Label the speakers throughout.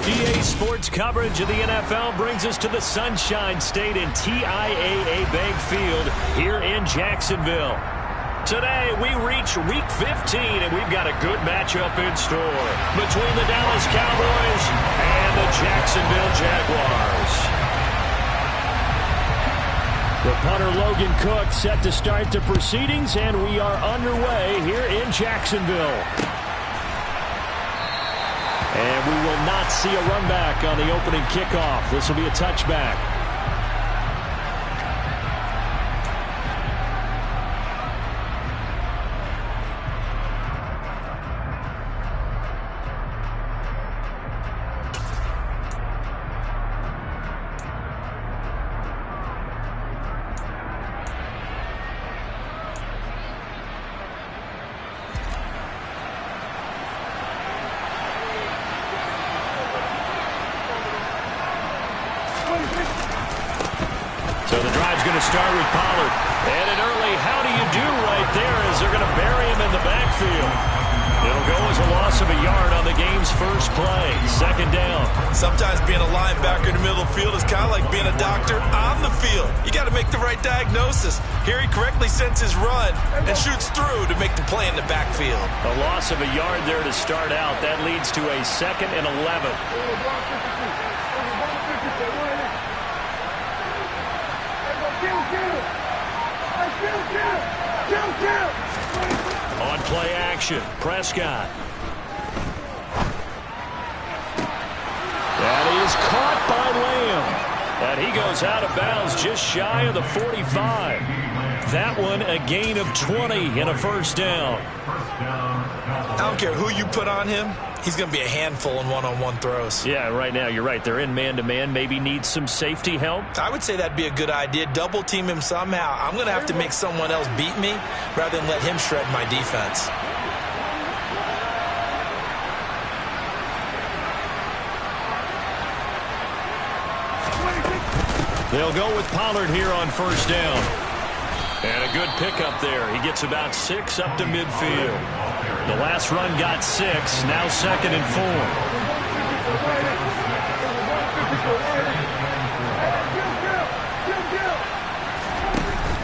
Speaker 1: EA Sports coverage of the NFL brings us to the Sunshine State and TIAA Bank Field here in Jacksonville. Today, we reach Week 15, and we've got a good matchup in store between the Dallas Cowboys and the Jacksonville Jaguars. The punter Logan Cook set to start the proceedings, and we are underway here in Jacksonville. And we will not see a run back on the opening kickoff. This will be a touchback. So the drive's going to start with Pollard. And an early how do you do right there as they're going to bury him in the backfield. It'll go as a loss of a yard on the game's first play. Second down.
Speaker 2: Sometimes being a linebacker in the middle of the field is kind of like being a doctor on the field. You got to make the right diagnosis. Here he correctly sends his run and shoots through to make the play in the backfield.
Speaker 1: A loss of a yard there to start out. That leads to a 2nd and 11. On play action, Prescott. That is caught by Lamb. And he goes out of bounds just shy of the 45. That one a gain of 20 and a first down.
Speaker 2: I don't care who you put on him. He's going to be a handful in one-on-one throws.
Speaker 1: Yeah, right now, you're right. They're in man-to-man. Maybe needs some safety help.
Speaker 2: I would say that'd be a good idea. Double team him somehow. I'm going to have to make someone else beat me rather than let him shred my defense.
Speaker 1: They'll go with Pollard here on first down. And a good pickup there. He gets about 6 up to midfield. The last run got 6. Now 2nd and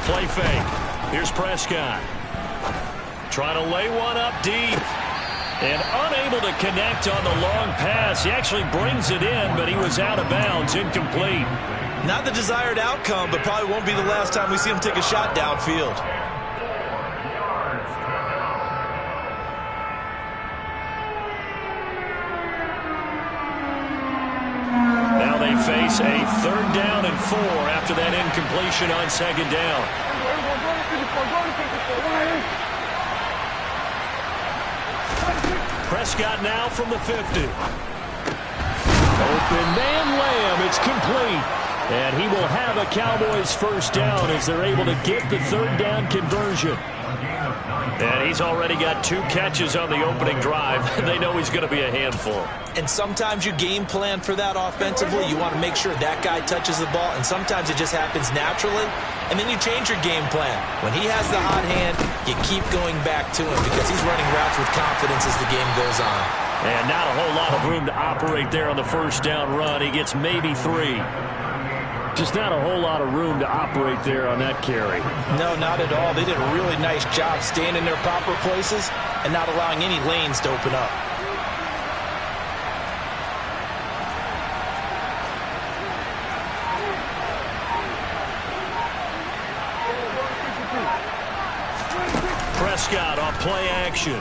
Speaker 1: 4. Play fake. Here's Prescott. Trying to lay one up deep. And unable to connect on the long pass. He actually brings it in, but he was out of bounds. Incomplete.
Speaker 2: Not the desired outcome, but probably won't be the last time we see him take a shot downfield.
Speaker 1: Now they face a 3rd down and 4 after that incompletion on 2nd down. Prescott now from the 50. Open man Lamb. It's complete. And he will have a Cowboys first down as they're able to get the 3rd down conversion. And he's already got 2 catches on the opening drive. They know he's going to be a handful.
Speaker 2: And sometimes you game plan for that offensively. You want to make sure that guy touches the ball. And sometimes it just happens naturally. And then you change your game plan. When he has the hot hand, you keep going back to him because he's running routes with confidence as the game goes on.
Speaker 1: And not a whole lot of room to operate there on the first down run. He gets maybe 3. Just not a whole lot of room to operate there on that carry.
Speaker 2: No, not at all. They did a really nice job staying in their proper places and not allowing any lanes to open up.
Speaker 1: Prescott off play action.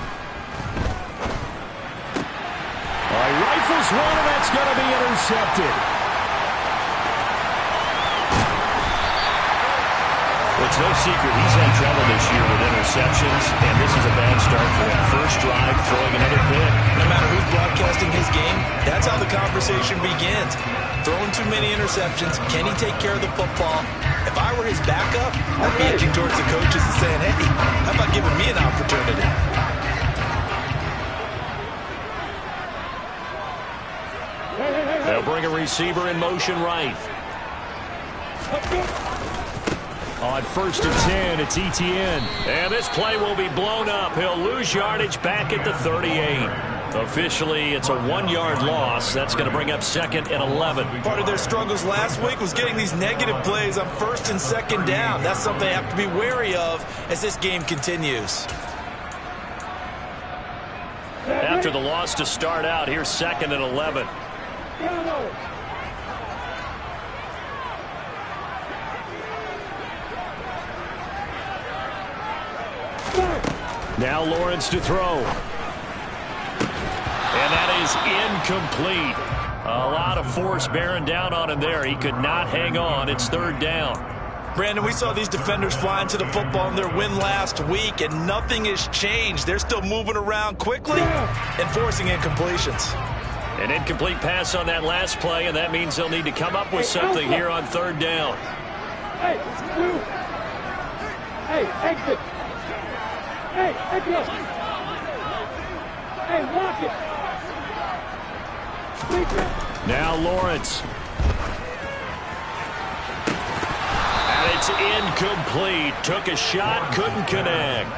Speaker 1: He rifles one, and that's going to be intercepted. It's no secret he's had trouble this year with interceptions, and this is a bad start for him. First drive, throwing another pick.
Speaker 2: No matter who's broadcasting his game, that's how the conversation begins. Throwing too many interceptions, can he take care of the football? If I were his backup, I'd be edging towards the coaches and saying, hey, how about giving me an opportunity?
Speaker 1: They'll bring a receiver in motion right. On 1st and 10, it's Etienne. And this play will be blown up. He'll lose yardage back at the 38. Officially, it's a 1-yard loss. That's going to bring up 2nd and 11.
Speaker 2: Part of their struggles last week was getting these negative plays on 1st and 2nd down. That's something they have to be wary of as this game continues.
Speaker 1: After the loss to start out, here's 2nd and 11. Now Lawrence to throw. And that is incomplete. A lot of force bearing down on him there. He could not hang on. It's 3rd down.
Speaker 2: Brandon, we saw these defenders flying to the football in their win last week, and nothing has changed. They're still moving around quickly and forcing incompletions.
Speaker 1: An incomplete pass on that last play, and that means they'll need to come up with something here on 3rd down.
Speaker 3: Hey, exit. Hey, exit. Hey, walk it.
Speaker 1: Now Lawrence. And it's incomplete. Took a shot, couldn't connect.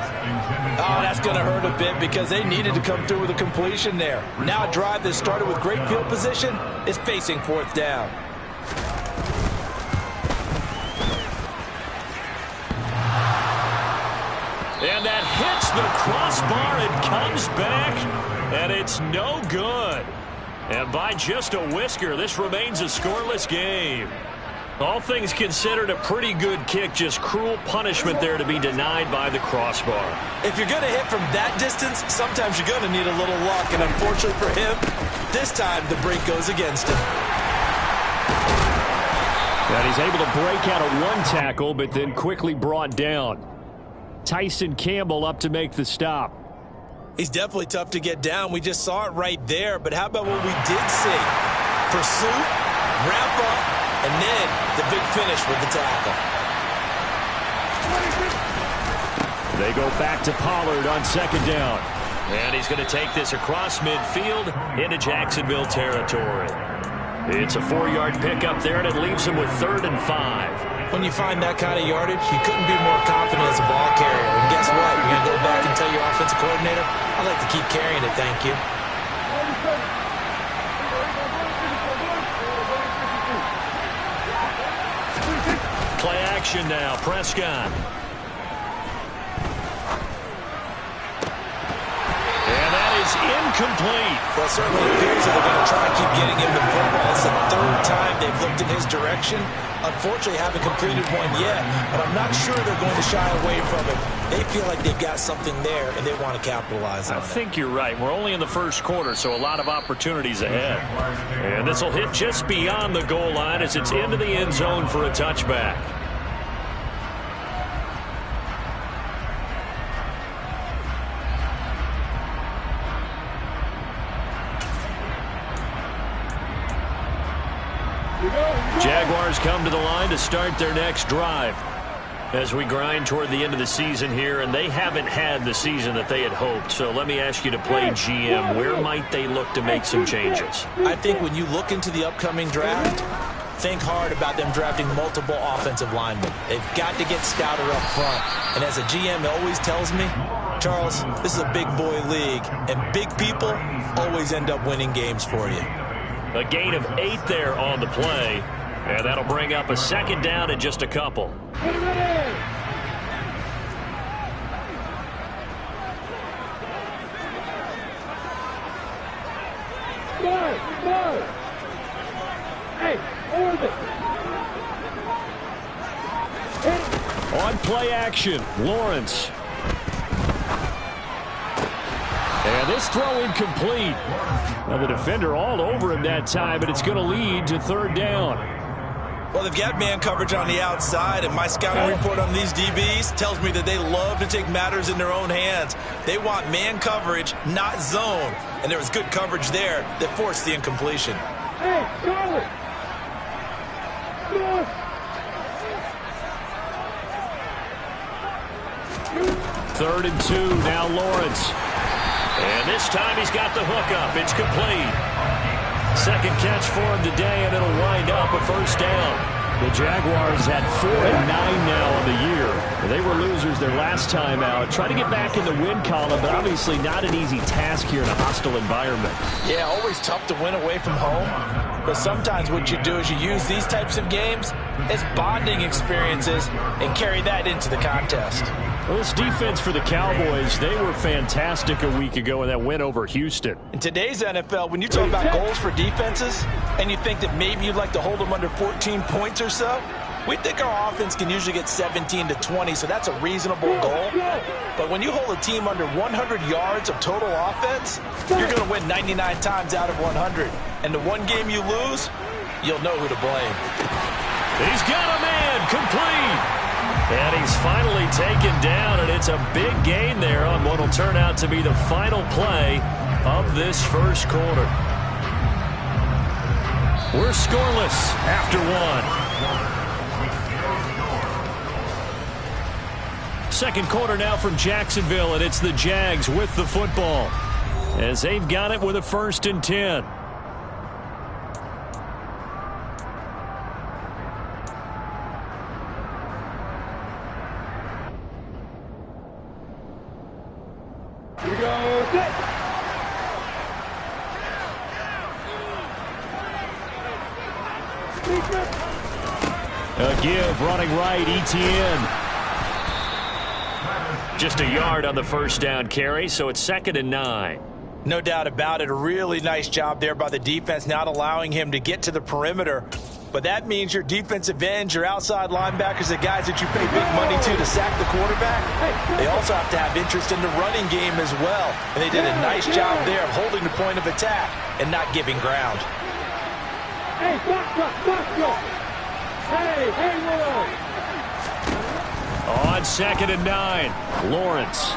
Speaker 2: Oh, that's going to hurt a bit because they needed to come through with a completion there. Now a drive that started with great field position is facing 4th down.
Speaker 1: And that hits the crossbar and comes back, and it's no good. And by just a whisker, this remains a scoreless game. All things considered, a pretty good kick, just cruel punishment there to be denied by the crossbar.
Speaker 2: If you're going to hit from that distance, sometimes you're going to need a little luck, and unfortunately for him, this time the break goes against him.
Speaker 1: And he's able to break out of one tackle, but then quickly brought down. Tyson Campbell up to make the stop.
Speaker 2: He's definitely tough to get down. We just saw it right there, but how about what we did see? Pursuit, wrap up, and then the big finish with the tackle.
Speaker 1: They go back to Pollard on 2nd down. And he's going to take this across midfield into Jacksonville territory. It's a 4-yard pickup there, and it leaves him with 3rd and 5.
Speaker 2: When you find that kind of yardage, you couldn't be more confident as a ball carrier. And guess what? You're going to go back and tell your offensive coordinator, I'd like to keep carrying it, thank you.
Speaker 1: Play action now, Prescott. And that is incomplete.
Speaker 2: Well, it certainly appears that they're going to try and keep getting him the football. It's the 3rd time they've looked in his direction. Unfortunately, haven't completed one yet, but I'm not sure they're going to shy away from it. They feel like they've got something there, and they want to capitalize on it.
Speaker 1: I think you're right. We're only in the 1st quarter, so a lot of opportunities ahead. And this will hit just beyond the goal line as it's into the end zone for a touchback. Jaguars come to the line to start their next drive as we grind toward the end of the season here, and they haven't had the season that they had hoped. So let me ask you to play GM. Where might they look to make some changes?
Speaker 2: I think when you look into the upcoming draft, think hard about them drafting multiple offensive linemen. They've got to get stouter up front. And as a GM always tells me, Charles, this is a big boy league, and big people always end up winning games for you.
Speaker 1: A gain of 8 there on the play, and that'll bring up a 2nd down in just a couple. On play action, Lawrence. And this throw incomplete. Now the defender all over him that time, but it's going to lead to 3rd down.
Speaker 2: Well, they've got man coverage on the outside, and my scouting report on these DBs tells me that they love to take matters in their own hands. They want man coverage, not zone. And there was good coverage there that forced the incompletion.
Speaker 3: Hey, Charlie!
Speaker 1: 3rd and 2, now Lawrence. And this time he's got the hook up. It's complete. 2nd catch for him today, and it'll wind up a 1st down. The Jaguars at 4-9 now on the year. They were losers their last time out. Try to get back in the win column, but obviously not an easy task here in a hostile environment.
Speaker 2: Yeah, always tough to win away from home. But sometimes what you do is you use these types of games as bonding experiences and carry that into the contest.
Speaker 1: Well, this defense for the Cowboys, they were fantastic a week ago in that win over Houston.
Speaker 2: In today's NFL, when you talk about goals for defenses and you think that maybe you'd like to hold them under 14 points or so, we think our offense can usually get 17 to 20, so that's a reasonable goal. But when you hold a team under 100 yards of total offense, you're going to win 99 times out of 100. And the one game you lose, you'll know who to blame.
Speaker 1: He's got a man complete. And he's finally taken down, and it's a big gain there on what will turn out to be the final play of this first quarter. We're scoreless after one. Second quarter now from Jacksonville, and it's the Jags with the football as they've got it with a 1st and 10.
Speaker 3: Here we go. Set.
Speaker 1: A give running right, ETN. Just a yard on the first down carry, so it's 2nd and 9.
Speaker 2: No doubt about it. A really nice job there by the defense, not allowing him to get to the perimeter. But that means your defensive ends, your outside linebackers, the guys that you pay big money to sack the quarterback, they also have to have interest in the running game as well. And they did a nice job there of holding the point of attack and not giving ground.
Speaker 3: Hey, stop. Hey, Willow.
Speaker 1: On 2nd and 9, Lawrence.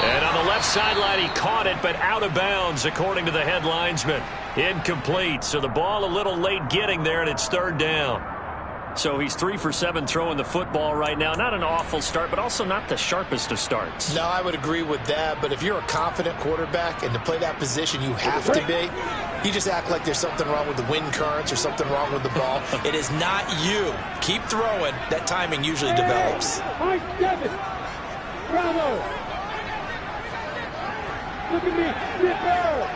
Speaker 1: And on the left sideline, he caught it, but out of bounds, according to the head linesman. Incomplete, so the ball a little late getting there, and it's 3rd down. So he's 3 for 7 throwing the football right now. Not an awful start, but also not the sharpest of starts.
Speaker 4: No, I would agree with that, but if you're a confident quarterback and to play that position you have to be, you just act like there's something wrong with the wind currents or something wrong with the ball.
Speaker 2: It is not you. Keep throwing. That timing usually develops.
Speaker 3: Mike Devin. Bravo. Look at me. Zipper.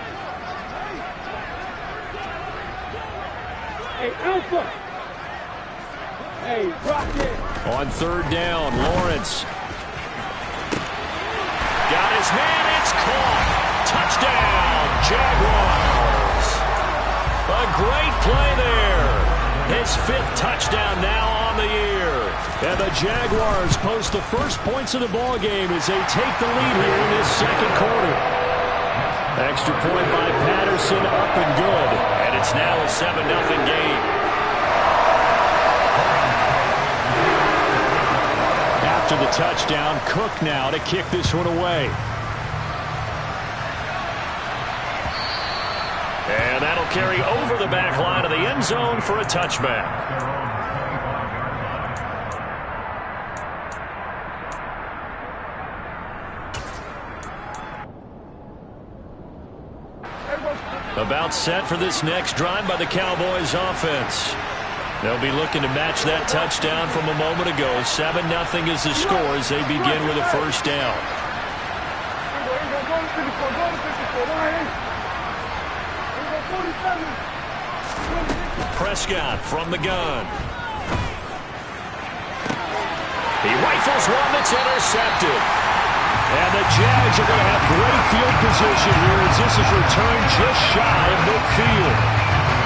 Speaker 3: Hey, Alpha. Hey, Rocket.
Speaker 1: On 3rd down, Lawrence. Got his man. It's caught. Touchdown, Jaguars. A great play there. His 5th touchdown now on the year. And the Jaguars post the first points of the ball game as they take the lead here in this 2nd quarter. Extra point by Patterson, up and good. And it's now a 7-0 game. After the touchdown, Cook now to kick this one away. And that'll carry over the back line of the end zone for a touchback. About set for this next drive by the Cowboys offense. They'll be looking to match that touchdown from a moment ago. 7-0 is the score as they begin with a 1st down. Prescott from the gun. He rifles one that's intercepted. And the Jags are going to have great field position here as this is returned just shy of midfield.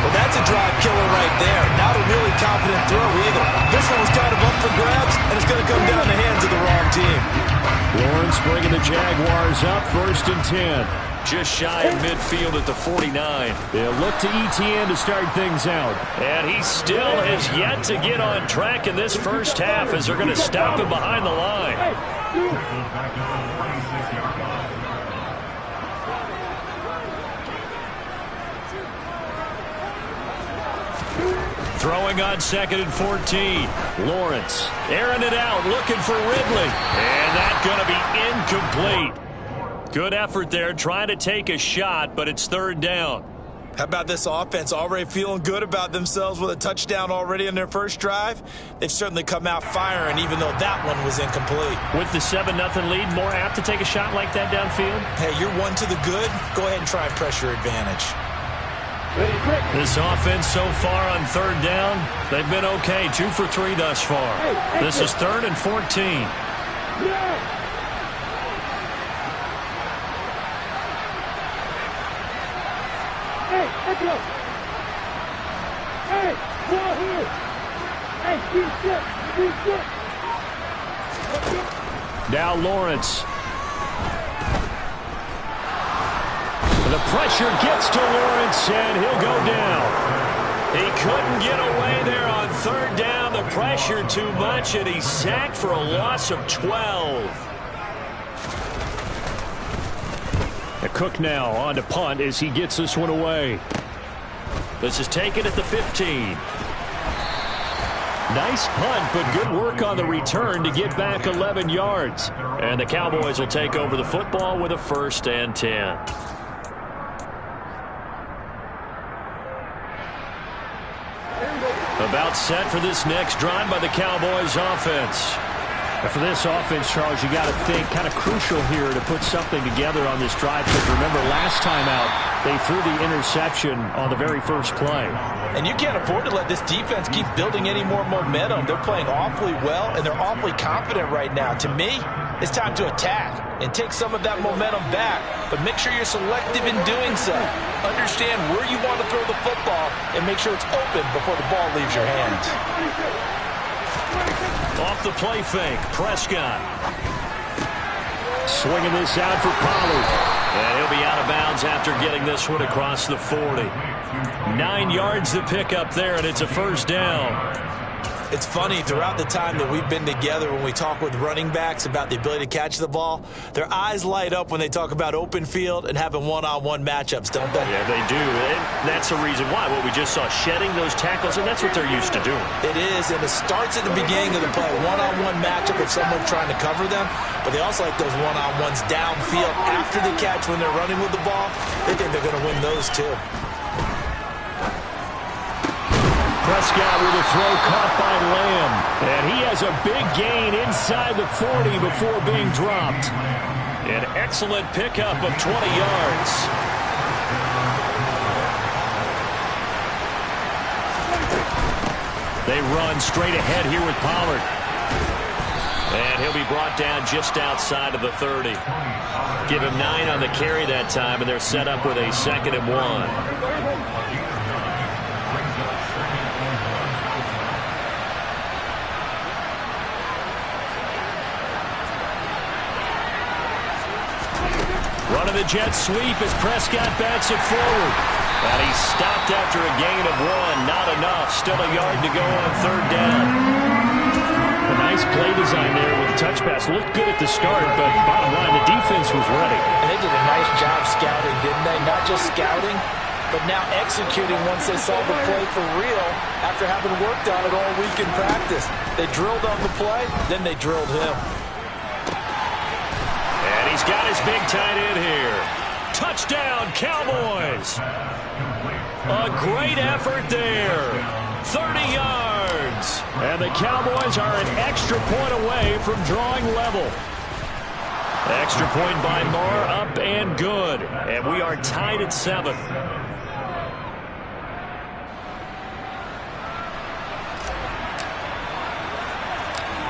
Speaker 2: Well, that's a drive killer right there. Not a really confident throw either. This one was kind of up for grabs, and it's going to come down the hands of the wrong team.
Speaker 1: Lawrence bringing the Jaguars up 1st and 10. Just shy of midfield at the 49. They'll look to ETN to start things out. And he still has yet to get on track in this first half as they're going to stop him behind the line. Throwing on 2nd and 14. Lawrence airing it out, looking for Ridley. And that's going to be incomplete. Good effort there, trying to take a shot, but it's 3rd down.
Speaker 2: How about this offense already feeling good about themselves with a touchdown already in their first drive? They've certainly come out firing, even though that one was incomplete.
Speaker 1: With the 7-0 lead, more apt to take a shot like that downfield?
Speaker 2: Hey, you're one to the good. Go ahead and try and press your advantage.
Speaker 1: This offense so far on third down, they've been okay. 2 for 3 thus far. This is 3rd and 14.
Speaker 3: Yeah. Hey, let's go. Hey, ball here. Hey, keep it.
Speaker 1: Now Lawrence. The pressure gets to Lawrence, and he'll go down. He couldn't get away there on third down. The pressure too much, and he's sacked for a loss of 12. The Cook now on to punt as he gets this one away. This is taken at the 15. Nice punt, but good work on the return to get back 11 yards. And the Cowboys will take over the football with a 1st and 10. About set for this next drive by the Cowboys offense. And for this offense, Charles, you got to think kind of crucial here to put something together on this drive. Because remember, last time out, they threw the interception on the very first play.
Speaker 2: And you can't afford to let this defense keep building any more momentum. They're playing awfully well, and they're awfully confident right now. To me, it's time to attack and take some of that momentum back. But make sure you're selective in doing so. Understand where you want to throw the football and make sure it's open before the ball leaves your hands.
Speaker 1: Off the play fake, Prescott. Swinging this out for Pollard. And he'll be out of bounds after getting this one across the 40. 9 yards to pick up there, and it's a 1st down.
Speaker 2: It's funny, throughout the time that we've been together, when we talk with running backs about the ability to catch the ball, their eyes light up when they talk about open field and having one-on-one matchups, don't they?
Speaker 1: Yeah, they do. And that's the reason why. What we just saw, shedding those tackles, and that's what they're used to doing.
Speaker 2: It is, and it starts at the beginning of the play, one-on-one matchup of someone trying to cover them, but they also like those one-on-ones downfield after the catch when they're running with the ball. They think they're going to win those, too.
Speaker 1: Prescott with a throw caught by Lamb. And he has a big gain inside the 40 before being dropped. An excellent pickup of 20 yards. They run straight ahead here with Pollard. And he'll be brought down just outside of the 30. Give him 9 on the carry that time, and they're set up with a 2nd and 1. Running the jet sweep as Prescott bats it forward. And he's stopped after a gain of 1. Not enough. Still a yard to go on 3rd down. A nice play design there with the touch pass. Looked good at the start, but bottom line, the defense was ready.
Speaker 2: And they did a nice job scouting, didn't they? Not just scouting, but now executing once they saw the play for real after having worked on it all week in practice. They drilled on the play, then they drilled him.
Speaker 1: He's got his big tight end here. Touchdown, Cowboys. A great effort there. 30 yards. And the Cowboys are an extra point away from drawing level. Extra point by Marr, up and good. And we are tied at 7.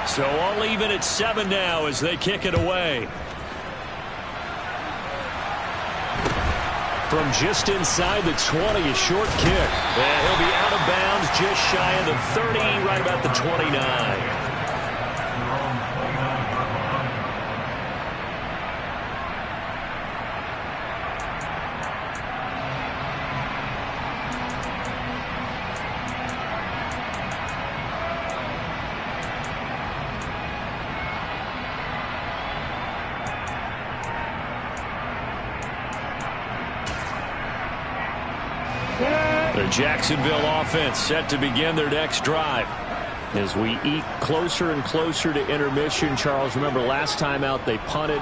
Speaker 1: So all even at 7 now as they kick it away. From just inside the 20, a short kick. And he'll be out of bounds just shy of the 30, right about the 29. The Jacksonville offense set to begin their next drive. As we eke closer and closer to intermission, Charles, remember last time out they punted.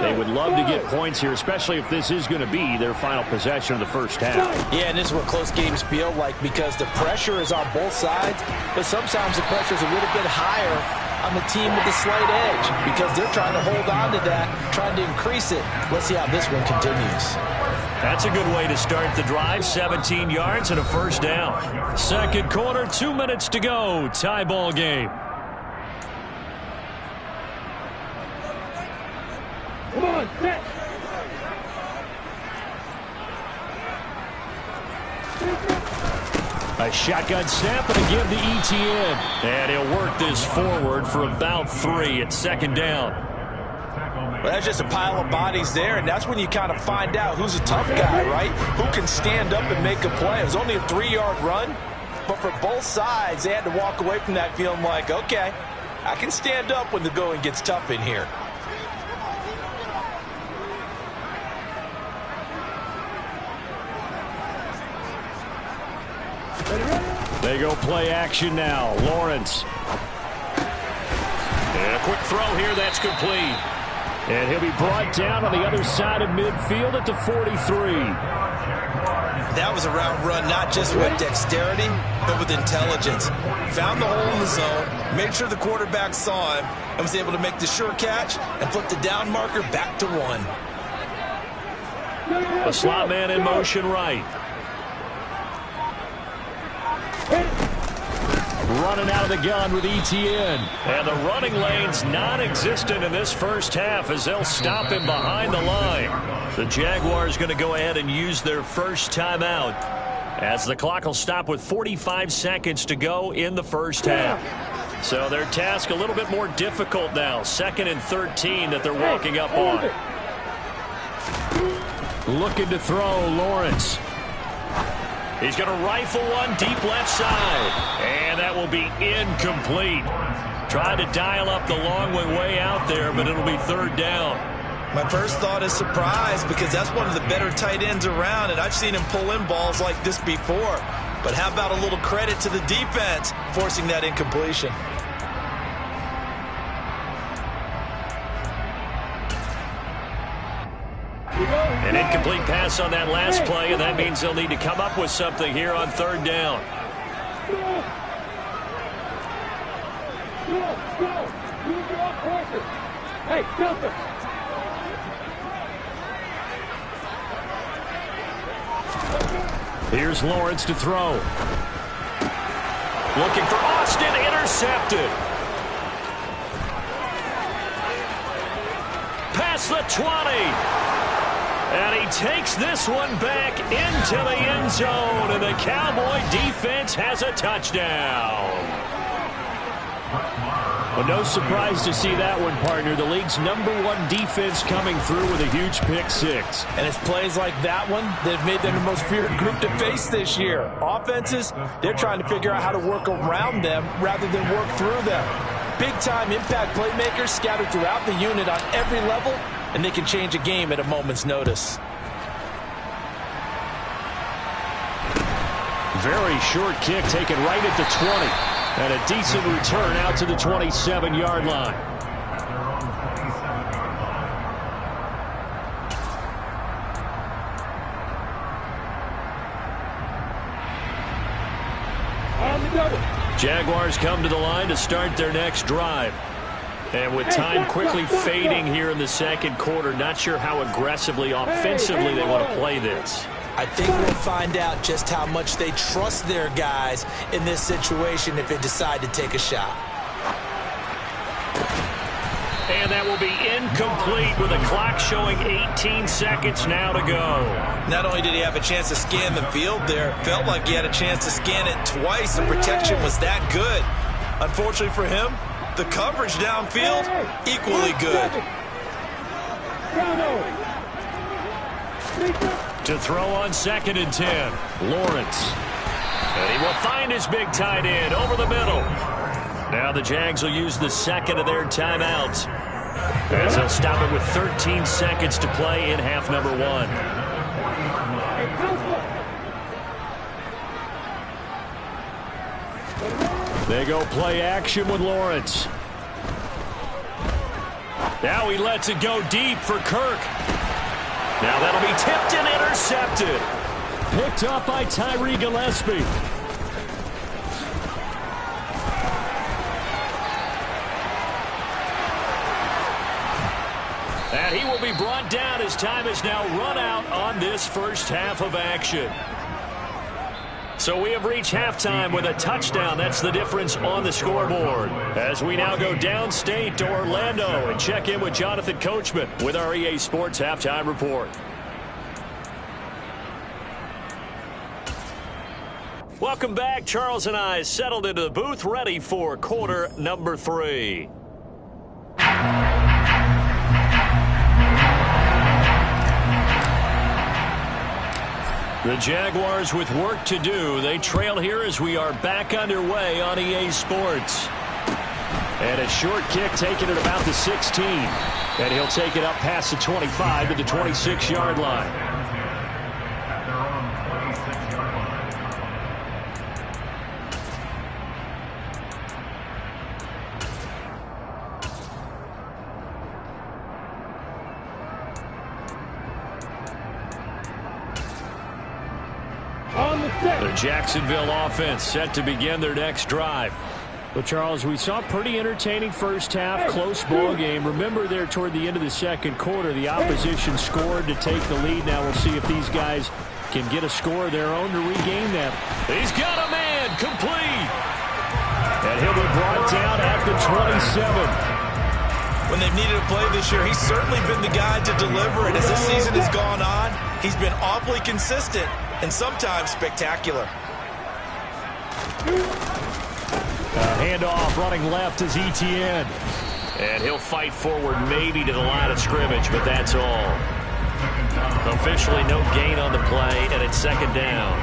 Speaker 1: They would love to get points here, especially if this is going to be their final possession of the first half.
Speaker 2: Yeah, and this is what close games feel like because the pressure is on both sides, but sometimes the pressure is a little bit higher on the team with the slight edge because they're trying to hold on to that, trying to increase it. Let's see how this one continues.
Speaker 1: That's a good way to start the drive. 17 yards and a first down. Second quarter, 2 minutes to go. Tie ball game.
Speaker 3: Come on, set.
Speaker 1: A shotgun snap and a give to Etienne. And he'll work this forward for about 3 at second down.
Speaker 2: Well, that's just a pile of bodies there, and that's when you kind of find out who's a tough guy, right? Who can stand up and make a play. It was only a 3-yard run, but for both sides, they had to walk away from that feeling like, okay, I can stand up when the going gets tough in here.
Speaker 1: They go play action now. Lawrence. And a quick throw here. That's complete. And he'll be brought down on the other side of midfield at the 43.
Speaker 2: That was a route run, not just with dexterity, but with intelligence. Found the hole in the zone, made sure the quarterback saw him, and was able to make the sure catch and flip the down marker back to 1.
Speaker 1: The slot man in motion right. Running out of the gun with Etienne. And the running lane's non-existent in this first half as they'll stop him behind the line. The Jaguars going to go ahead and use their first timeout as the clock will stop with 45 seconds to go in the first half. So their task a little bit more difficult now. 2nd and 13 that they're walking up on. Looking to throw, Lawrence. He's going to rifle one deep left side. And that will be incomplete. Tried to dial up the long way out there, but it'll be 3rd down.
Speaker 2: My first thought is surprise because that's one of the better tight ends around, and I've seen him pull in balls like this before. But how about a little credit to the defense forcing that incompletion?
Speaker 1: An incomplete pass on that last play, and that means they'll need to come up with something here on 3rd down.
Speaker 3: Hey, Delta.
Speaker 1: Here's Lawrence to throw. Looking for Austin, intercepted. Past the 20. And he takes this one back into the end zone, and the Cowboy defense has a touchdown. Well, no surprise to see that one, partner. The league's #1 defense coming through with a huge pick 6.
Speaker 2: And it's plays like that one that have made them the most feared group to face this year. Offenses, they're trying to figure out how to work around them rather than work through them. Big-time impact playmakers scattered throughout the unit on every level, and they can change a game at a moment's notice.
Speaker 1: Very short kick taken right at the 20. And a decent return out to the 27-yard line. Jaguars come to the line to start their next drive. And with time quickly fading here in the second quarter, not sure how aggressively, offensively they want to play this.
Speaker 2: I think we'll find out just how much they trust their guys in this situation if they decide to take a shot.
Speaker 1: And that will be incomplete with the clock showing 18 seconds now to go.
Speaker 2: Not only did he have a chance to scan the field there, it felt like he had a chance to scan it twice. The protection was that good. Unfortunately for him, the coverage downfield, equally good.
Speaker 1: To throw on 2nd and 10, Lawrence. And he will find his big tight end over the middle. Now the Jags will use the second of their timeouts as they'll stop it with 13 seconds to play in half number 1. They go play action with Lawrence. Now he lets it go deep for Kirk. Now that'll be tipped and intercepted. Picked up by Tyree Gillespie. And he will be brought down as time is now run out on this first half of action. So we have reached halftime with a touchdown. That's the difference on the scoreboard. As we now go downstate to Orlando and check in with Jonathan Coachman with our EA Sports Halftime Report. Welcome back. Charles and I settled into the booth ready for quarter number 3. The Jaguars with work to do. They trail here as we are back underway on EA Sports. And a short kick taken at about the 16. And he'll take it up past the 25 to the 26-yard line. The Jacksonville offense set to begin their next drive. Well, Charles, we saw a pretty entertaining first half, close ball game. Remember there toward the end of the second quarter, the opposition scored to take the lead. Now we'll see if these guys can get a score of their own to regain that. He's got a man, complete. And he'll be brought down at the 27.
Speaker 2: When they've needed a play this year, he's certainly been the guy to deliver. And as this season has gone on, he's been awfully consistent and sometimes spectacular.
Speaker 1: Handoff running left is Etienne. And he'll fight forward maybe to the line of scrimmage, but that's all. Officially no gain on the play, and it's second down.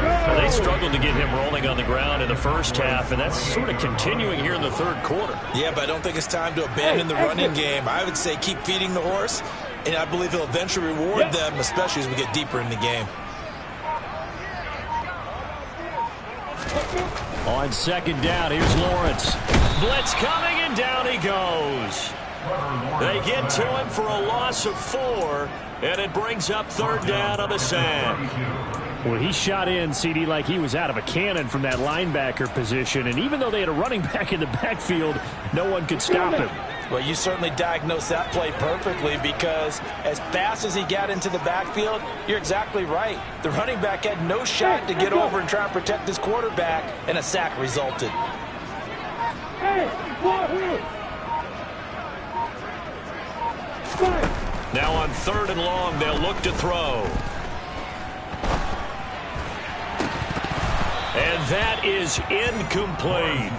Speaker 1: Now, they struggled to get him rolling on the ground in the first half, and that's sort of continuing here in the third quarter.
Speaker 2: Yeah, but I don't think it's time to abandon the running game. I would say keep feeding the horse, and I believe he'll eventually reward them, especially as we get deeper in the game.
Speaker 1: On second down, here's Lawrence. Blitz coming, and down he goes. They get to him for a loss of 4, and it brings up third down on the sack. Well, he shot in, CD, like he was out of a cannon from that linebacker position, and even though they had a running back in the backfield, no one could stop him.
Speaker 2: Well, you certainly diagnosed that play perfectly because as fast as he got into the backfield, you're exactly right. The running back had no shot to get over and try and protect his quarterback, and a sack resulted.
Speaker 1: Now on third and long, they'll look to throw. And that is incomplete.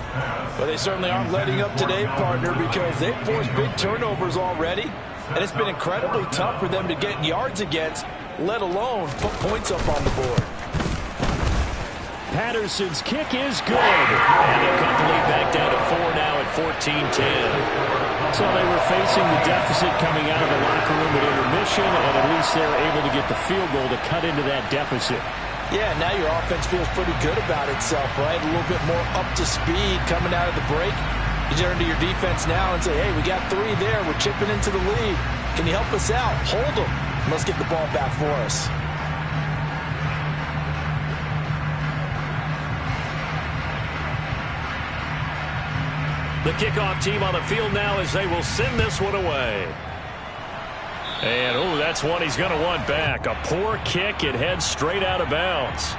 Speaker 2: Well, they certainly aren't letting up today, partner, because they've forced big turnovers already. And it's been incredibly tough for them to get yards against, let alone put points up on the board.
Speaker 1: Patterson's kick is good. And they'll cut the lead back down to 4 now at 14-10. So they were facing the deficit coming out of the locker room at intermission, and at least they were able to get the field goal to cut into that deficit.
Speaker 2: Yeah, now your offense feels pretty good about itself, right? A little bit more up to speed coming out of the break. You turn to your defense now and say, hey, we got 3 there. We're chipping into the lead. Can you help us out? Hold them. Let's get the ball back for us.
Speaker 1: The kickoff team on the field now as they will send this one away. And, oh, that's one he's going to want back. A poor kick. It heads straight out of bounds.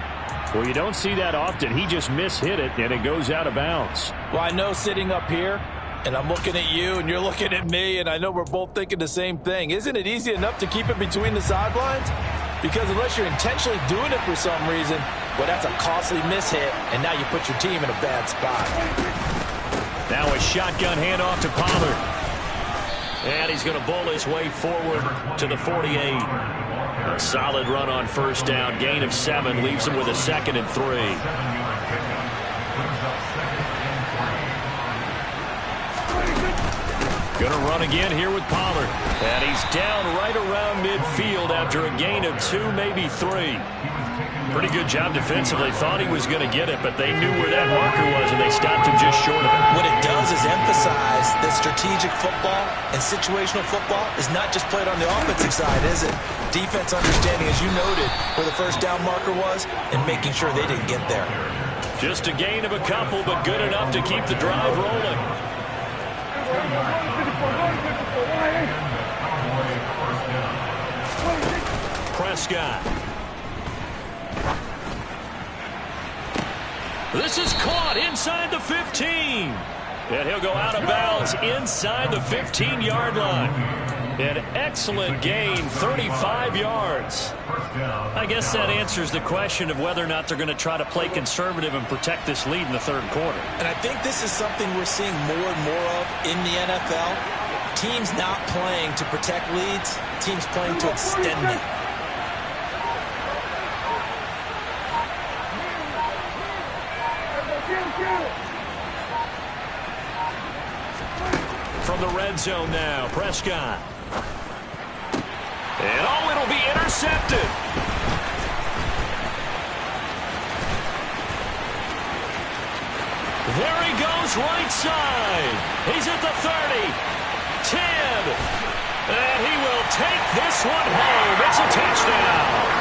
Speaker 1: Well, you don't see that often. He just mishit it, and it goes out of bounds.
Speaker 2: Well, I know sitting up here, and I'm looking at you, and you're looking at me, and I know we're both thinking the same thing. Isn't it easy enough to keep it between the sidelines? Because unless you're intentionally doing it for some reason, well, that's a costly mishit, and now you put your team in a bad spot.
Speaker 1: Now a shotgun handoff to Pollard. And he's going to bowl his way forward to the 48. A solid run on first down. Gain of 7 leaves him with a 2nd and 3. Gonna run again here with Pollard. And he's down right around midfield after a gain of 2, maybe 3. Pretty good job defensively. Thought he was going to get it, but they knew where that marker was, and they stopped him just short of it.
Speaker 2: What it does is emphasize that strategic football and situational football is not just played on the offensive side, is it? Defense understanding, as you noted, where the first down marker was and making sure they didn't get there.
Speaker 1: Just a gain of a couple, but good enough to keep the drive rolling. Prescott. This is caught inside the 15. And he'll go out of bounds inside the 15-yard line. An excellent gain, 35 yards. I guess that answers the question of whether or not they're going to try to play conservative and protect this lead in the third quarter.
Speaker 2: And I think this is something we're seeing more and more of in the NFL. Teams not playing to protect leads, teams playing to extend them.
Speaker 1: From the red zone now, Prescott. And oh, it'll be intercepted. There he goes, right side. He's at the 30, 10. And he will take this one home. It's a touchdown.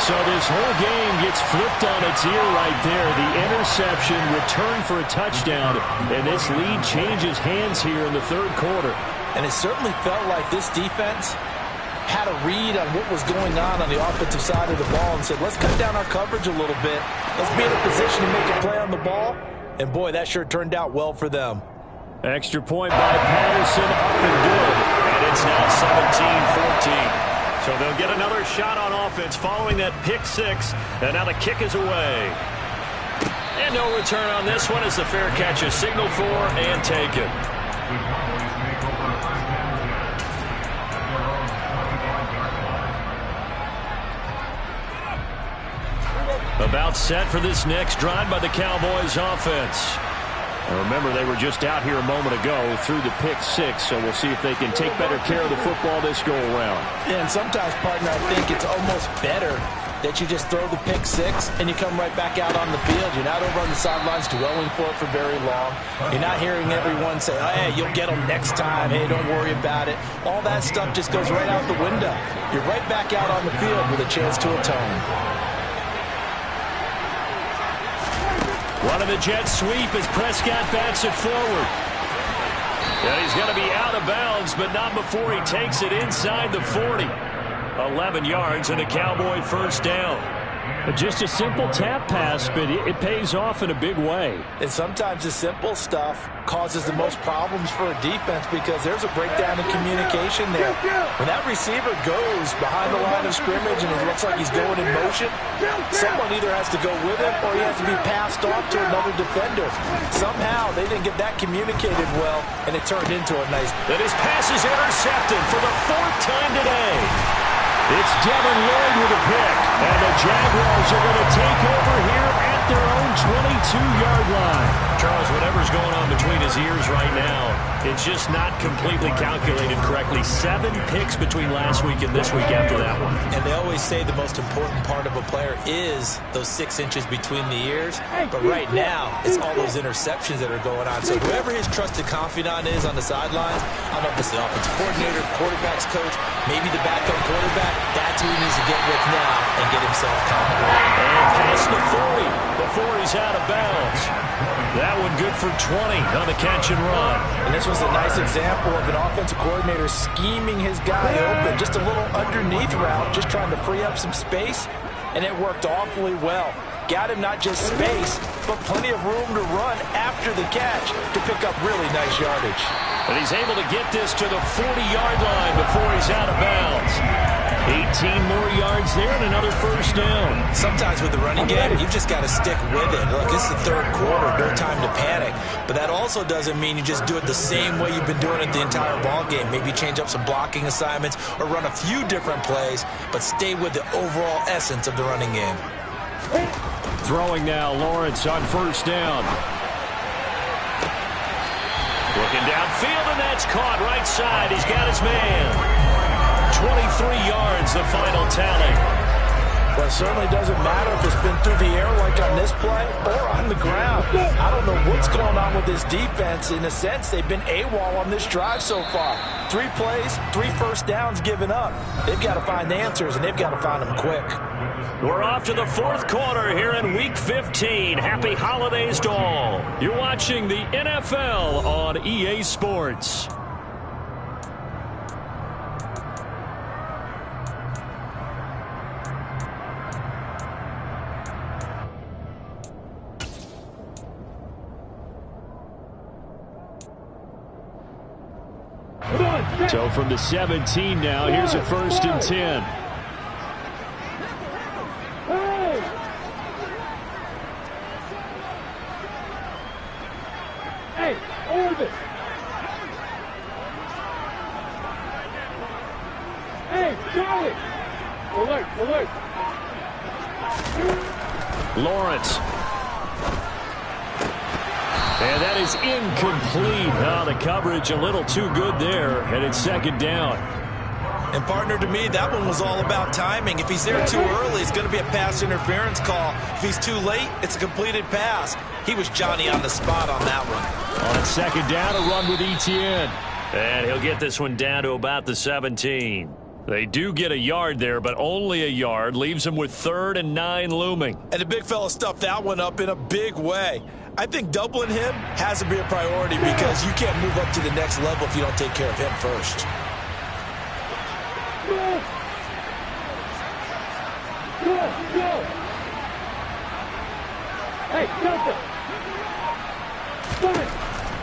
Speaker 1: So this whole game gets flipped on its ear right there. The interception, return for a touchdown, and this lead changes hands here in the third quarter.
Speaker 2: And it certainly felt like this defense had a read on what was going on the offensive side of the ball and said, let's cut down our coverage a little bit. Let's be in a position to make a play on the ball. And, boy, that sure turned out well for them.
Speaker 1: Extra point by Patterson, up and good. And it's now 17-14. So they'll get another shot on offense following that pick 6. And now the kick is away. And no return on this one as the fair catch is signaled for and taken. About set for this next drive by the Cowboys offense. And remember, they were just out here a moment ago through the pick 6, so we'll see if they can take better care of the football this go-around.
Speaker 2: Yeah, and sometimes, partner, I think it's almost better that you just throw the pick 6 and you come right back out on the field. You're not over on the sidelines dwelling for it for very long. You're not hearing everyone say, oh, hey, you'll get them next time. Hey, don't worry about it. All that stuff just goes right out the window. You're right back out on the field with a chance to atone.
Speaker 1: One of the Jets sweep as Prescott bats it forward. And he's going to be out of bounds, but not before he takes it inside the 40. 11 yards and a Cowboy first down. Just a simple tap pass, but it pays off in a big way.
Speaker 2: And sometimes the simple stuff causes the most problems for a defense because there's a breakdown in communication there. When that receiver goes behind the line of scrimmage and it looks like he's going in motion, someone either has to go with him or he has to be passed off to another defender. Somehow they didn't get that communicated well, and it turned into a nice...
Speaker 1: And his pass is intercepted for the 4th time today. It's Devin Lloyd with a pick, and the Jaguars are going to take over here at their own 22-yard line. Charles, whatever's going on between his ears right now, it's just not completely calculated correctly. 7 picks between last week and this week after that one.
Speaker 2: And they always say the most important part of a player is those 6 inches between the ears. But right now, it's all those interceptions that are going on. So whoever his trusted confidant is on the sidelines, I don't know if it's the offensive coordinator, quarterback's coach, maybe the backup quarterback, that's who he needs to get with now and get himself calm.
Speaker 1: And past the 40 before he's out of bounds. That one good for 20 on the catch and run.
Speaker 2: And this was a nice example of an offensive coordinator scheming his guy open. Just a little underneath route, just trying to free up some space, and it worked awfully well. Got him not just space, but plenty of room to run after the catch to pick up really nice yardage.
Speaker 1: And he's able to get this to the 40-yard line before he's out of bounds. 18 more yards there and another first down.
Speaker 2: Sometimes with the running game, you've just got to stick with it. Look, this is the third quarter, no time to panic. But that also doesn't mean you just do it the same way you've been doing it the entire ball game. Maybe change up some blocking assignments or run a few different plays, but stay with the overall essence of the running game.
Speaker 1: Throwing now, Lawrence on first down. Looking downfield, and that's caught right side. He's got his man. 23 yards, the final tally.
Speaker 2: Well, it certainly doesn't matter if it's been through the air like on this play or on the ground. I don't know what's going on with this defense. In a sense, they've been AWOL on this drive so far. 3 plays, 3 first downs given up. They've got to find answers, and they've got to find them quick.
Speaker 1: We're off to the 4th quarter here in Week 15. Happy holidays to all. You're watching the NFL on EA Sports. So from the 17 now, here's a 1st and 10.
Speaker 3: Hey, hold it. Hey, Charlie. Alert.
Speaker 1: Lawrence. And that is incomplete. Oh, the coverage a little too good there, and it's 2nd down.
Speaker 2: And, partner, to me, that one was all about timing. If he's there too early, it's going to be a pass interference call. If he's too late, it's a completed pass. He was Johnny on the spot on that one.
Speaker 1: On 2nd down, a run with Etienne. And he'll get this one down to about the 17. They do get a yard there, but only a yard. Leaves them with 3rd and 9 looming.
Speaker 2: And the big fella stuffed that one up in a big way. I think doubling him has to be a priority because you can't move up to the next level if you don't take care of him first.
Speaker 3: Go. Hey, jump it.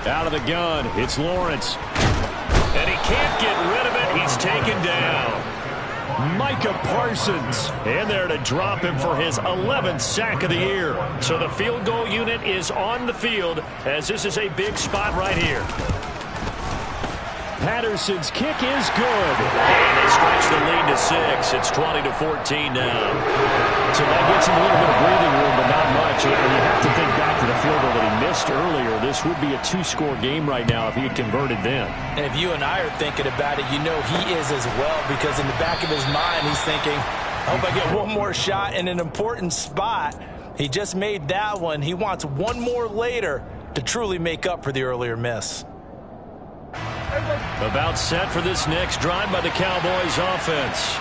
Speaker 1: Out of the gun, it's Lawrence. And he can't get rid of it. He's taken down. Micah Parsons in there to drop him for his 11th sack of the year. So the field goal unit is on the field as this is a big spot right here. Patterson's kick is good. And they stretch the lead to 6. It's 20-14 now. So that gets him a little bit of breathing room, but not much. And you have to think back to the field goal that he missed earlier. This would be a 2-score game right now if he had converted then.
Speaker 2: And if you and I are thinking about it, you know he is as well, because in the back of his mind, he's thinking, I hope I get one more shot in an important spot. He just made that one. He wants one more later to truly make up for the earlier miss.
Speaker 1: About set for this next drive by the Cowboys offense.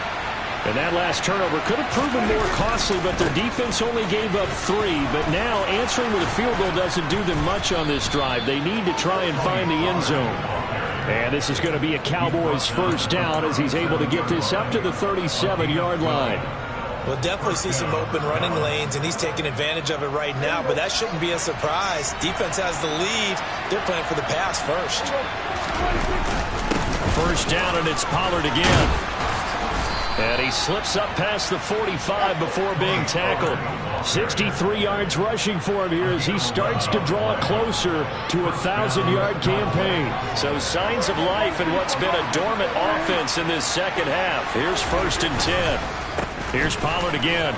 Speaker 1: And that last turnover could have proven more costly, but their defense only gave up 3. But now answering with a field goal doesn't do them much on this drive. They need to try and find the end zone. And this is going to be a Cowboys 1st down as he's able to get this up to the 37-yard line.
Speaker 2: We'll definitely see some open running lanes, and he's taking advantage of it right now, but that shouldn't be a surprise. Defense has the lead. They're playing for the pass first.
Speaker 1: 1st down, and it's Pollard again. And he slips up past the 45 before being tackled. 63 yards rushing for him here as he starts to draw closer to a 1,000-yard campaign. So signs of life in what's been a dormant offense in this second half. Here's 1st and 10. Here's Pollard again.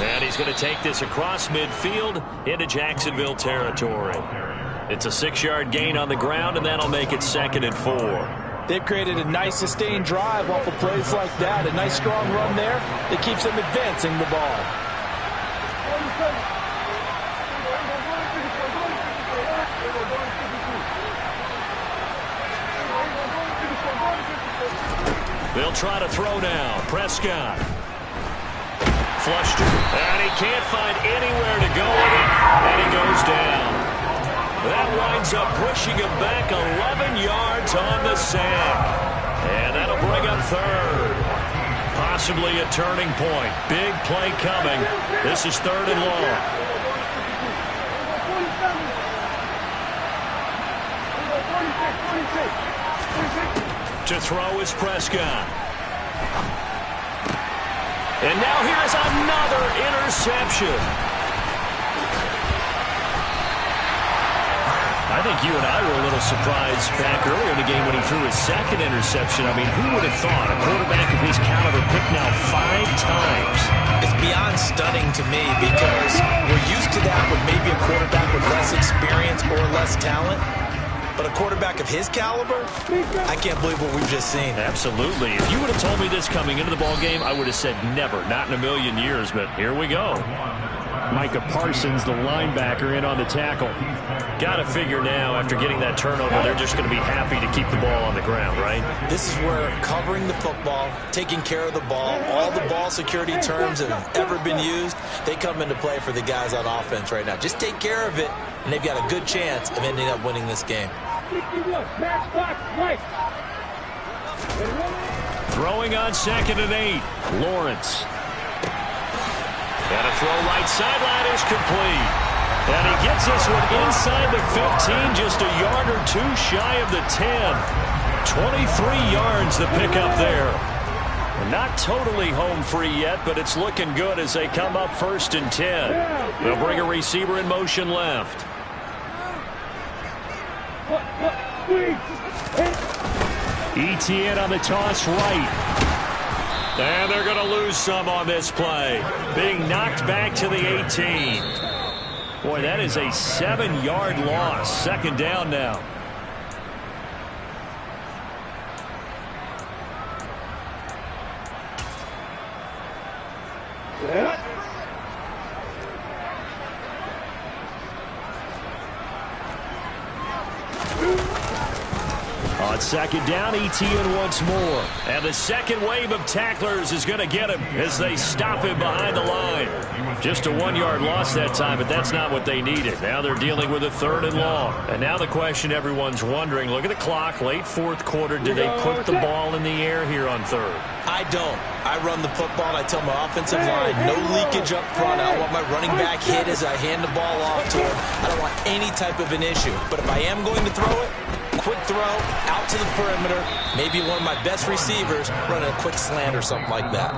Speaker 1: And he's going to take this across midfield into Jacksonville territory. It's a 6-yard gain on the ground, and that'll make it 2nd and 4.
Speaker 2: They've created a nice sustained drive off of plays like that. A nice strong run there that keeps them advancing the ball.
Speaker 1: They'll try to throw now. Prescott. Flushed it. And he can't find anywhere to go with it. And he goes down. That winds up pushing him back 11 yards on the sack. And that'll bring up 3rd. Possibly a turning point. Big play coming. This is 3rd and long. To throw is Prescott. And now here's another interception. I think you and I were a little surprised back earlier in the game when he threw his 2nd interception. I mean, who would have thought a quarterback of his caliber picked now 5 times?
Speaker 2: It's beyond stunning to me because we're used used to that with maybe a quarterback with less experience or less talent. But a quarterback of his caliber, I can't believe what we've just seen.
Speaker 1: Absolutely. If you would have told me this coming into the ballgame, I would have said never, not in a million years, but here we go. Micah Parsons, the linebacker, in on the tackle. Got to figure now, after getting that turnover, they're just going to be happy to keep the ball on the ground, right?
Speaker 2: This is where covering the football, taking care of the ball, all the ball security terms that have ever been used, they come into play for the guys on offense right now. Just take care of it, and they've got a good chance of ending up winning this game.
Speaker 1: Throwing on 2nd and 8. Lawrence. And a throw right sideline is complete. And he gets this one inside the 15, just a yard or two shy of the 10. 23 yards the pickup there. Not totally home free yet, but it's looking good as they come up 1st and 10. They'll bring a receiver in motion left. Etienne on the toss right. And they're going to lose some on this play. Being knocked back to the 18. Boy, that is a 7-yard loss. 2nd down now. On 2nd down, Etienne once more. And the second wave of tacklers is going to get him as they stop him behind the line. Just a 1-yard loss that time, but that's not what they needed. Now they're dealing with a 3rd and long. And now the question everyone's wondering, look at the clock, late 4th quarter. Do they put the ball in the air here on 3rd?
Speaker 2: I don't. I run the football, and I tell my offensive line, no leakage up front. I don't want my running back hit as I hand the ball off to him. I don't want any type of an issue. But if I am going to throw it, quick throw, out to the perimeter, maybe one of my best receivers running a quick slant or something like that.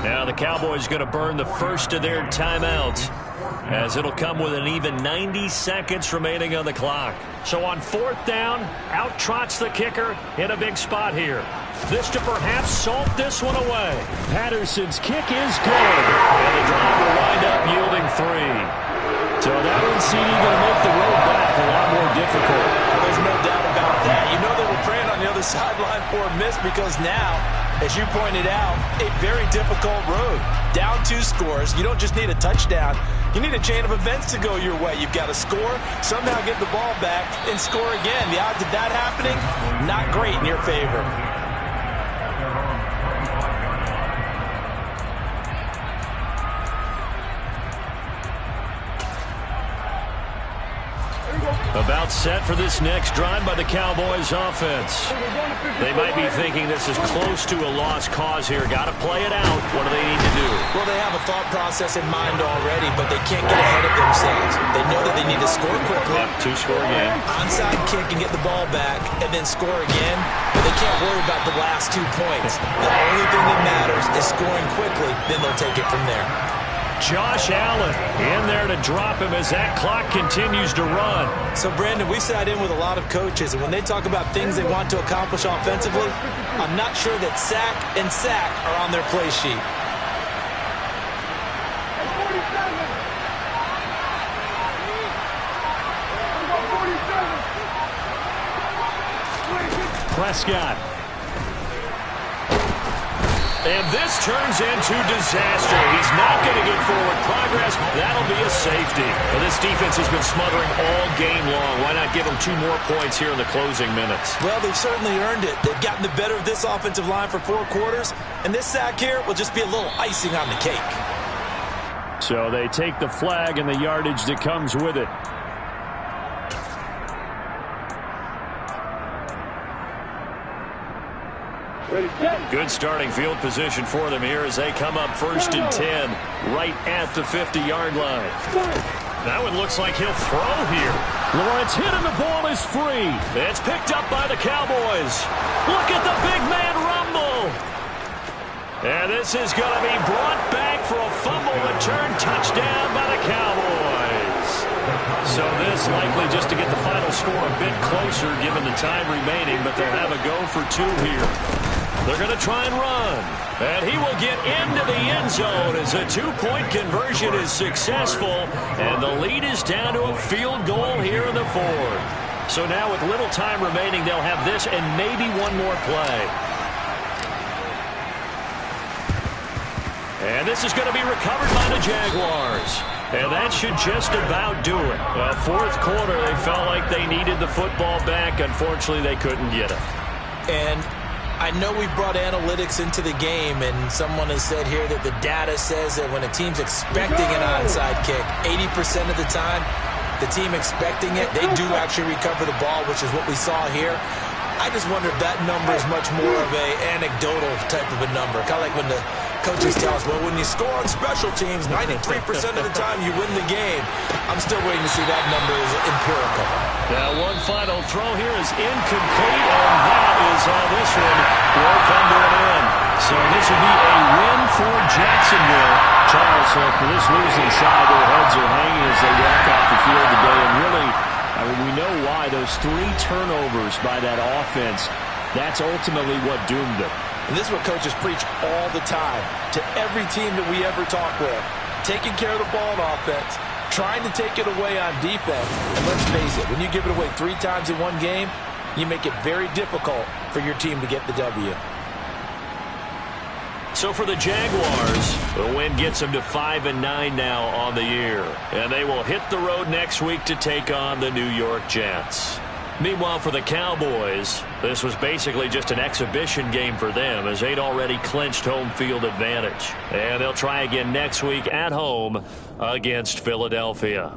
Speaker 1: Now the Cowboys going to burn the first of their timeouts, as it'll come with an even 90 seconds remaining on the clock. So on 4th down, out trots the kicker in a big spot here. This to perhaps salt this one away. Patterson's kick is good, and the drive will wind up yielding 3. So that one seemed going to make the road back a lot more difficult.
Speaker 2: There's no doubt about that. You know they were praying on the other sideline for a miss, because now, as you pointed out, a very difficult road. Down 2 scores. You don't just need a touchdown. You need a chain of events to go your way. You've got to score, somehow get the ball back, and score again. The odds of that happening, not great in your favor.
Speaker 1: About set for this next drive by the Cowboys offense. They might be thinking this is close to a lost cause here. Got to play it out. What do they need to do?
Speaker 2: Well, they have a thought process in mind already, but they can't get ahead of themselves. They know that they need to score quickly.
Speaker 1: Yep, 2-score game.
Speaker 2: Onside kick and get the ball back, and then score again. But they can't worry about the last 2 points. The only thing that matters is scoring quickly, then they'll take it from there.
Speaker 1: Josh Allen in there to drop him as that clock continues to run.
Speaker 2: So, Brandon, we sat in with a lot of coaches, and when they talk about things they want to accomplish offensively, I'm not sure that sack and sack are on their play sheet.
Speaker 1: Prescott. And this turns into disaster. He's not going to get forward progress. That'll be a safety. Well, this defense has been smothering all game long. Why not give them 2 more points here in the closing minutes?
Speaker 2: Well, they've certainly earned it. They've gotten the better of this offensive line for 4 quarters. And this sack here will just be a little icing on the cake.
Speaker 1: So they take the flag and the yardage that comes with it. Good starting field position for them here as they come up 1st and 10 right at the 50-yard line. That one looks like he'll throw here. Lawrence hit and the ball is free. It's picked up by the Cowboys. Look at the big man rumble. And this is going to be brought back for a fumble return touchdown by the Cowboys. So this likely just to get the final score a bit closer given the time remaining, but they'll have a go for 2 here. They're going to try and run. And he will get into the end zone as a two-point conversion is successful. And the lead is down to a field goal here in the fourth. So now with little time remaining, they'll have this and maybe one more play. And this is going to be recovered by the Jaguars. And that should just about do it. Fourth quarter, they felt like they needed the football back. Unfortunately, they couldn't get it.
Speaker 2: And I know we brought analytics into the game, and someone has said here that the data says that when a team's expecting an onside kick, 80% of the time, the team expecting it, they do actually recover the ball, which is what we saw here. I just wonder if that number is much more of an anecdotal type of a number. Kind of like when the coaches tell us, well, when you score on special teams, 93% of the time you win the game. I'm still waiting to see that number is empirical.
Speaker 1: Now, one final throw here is incomplete, and that is how this one will come to an end. So this would be a win for Jacksonville. Charles, for this losing side, their heads are hanging as they walk off the field today. And really, I mean, we know why. Those 3 turnovers by that offense, that's ultimately what doomed them.
Speaker 2: And this is what coaches preach all the time to every team that we ever talk with. Taking care of the ball on offense, trying to take it away on defense. And let's face it, when you give it away 3 times in one game, you make it very difficult for your team to get the W.
Speaker 1: So for the Jaguars, the win gets them to 5-9 now on the year. And they will hit the road next week to take on the New York Jets. Meanwhile, for the Cowboys, this was basically just an exhibition game for them as they'd already clinched home field advantage. And they'll try again next week at home against Philadelphia.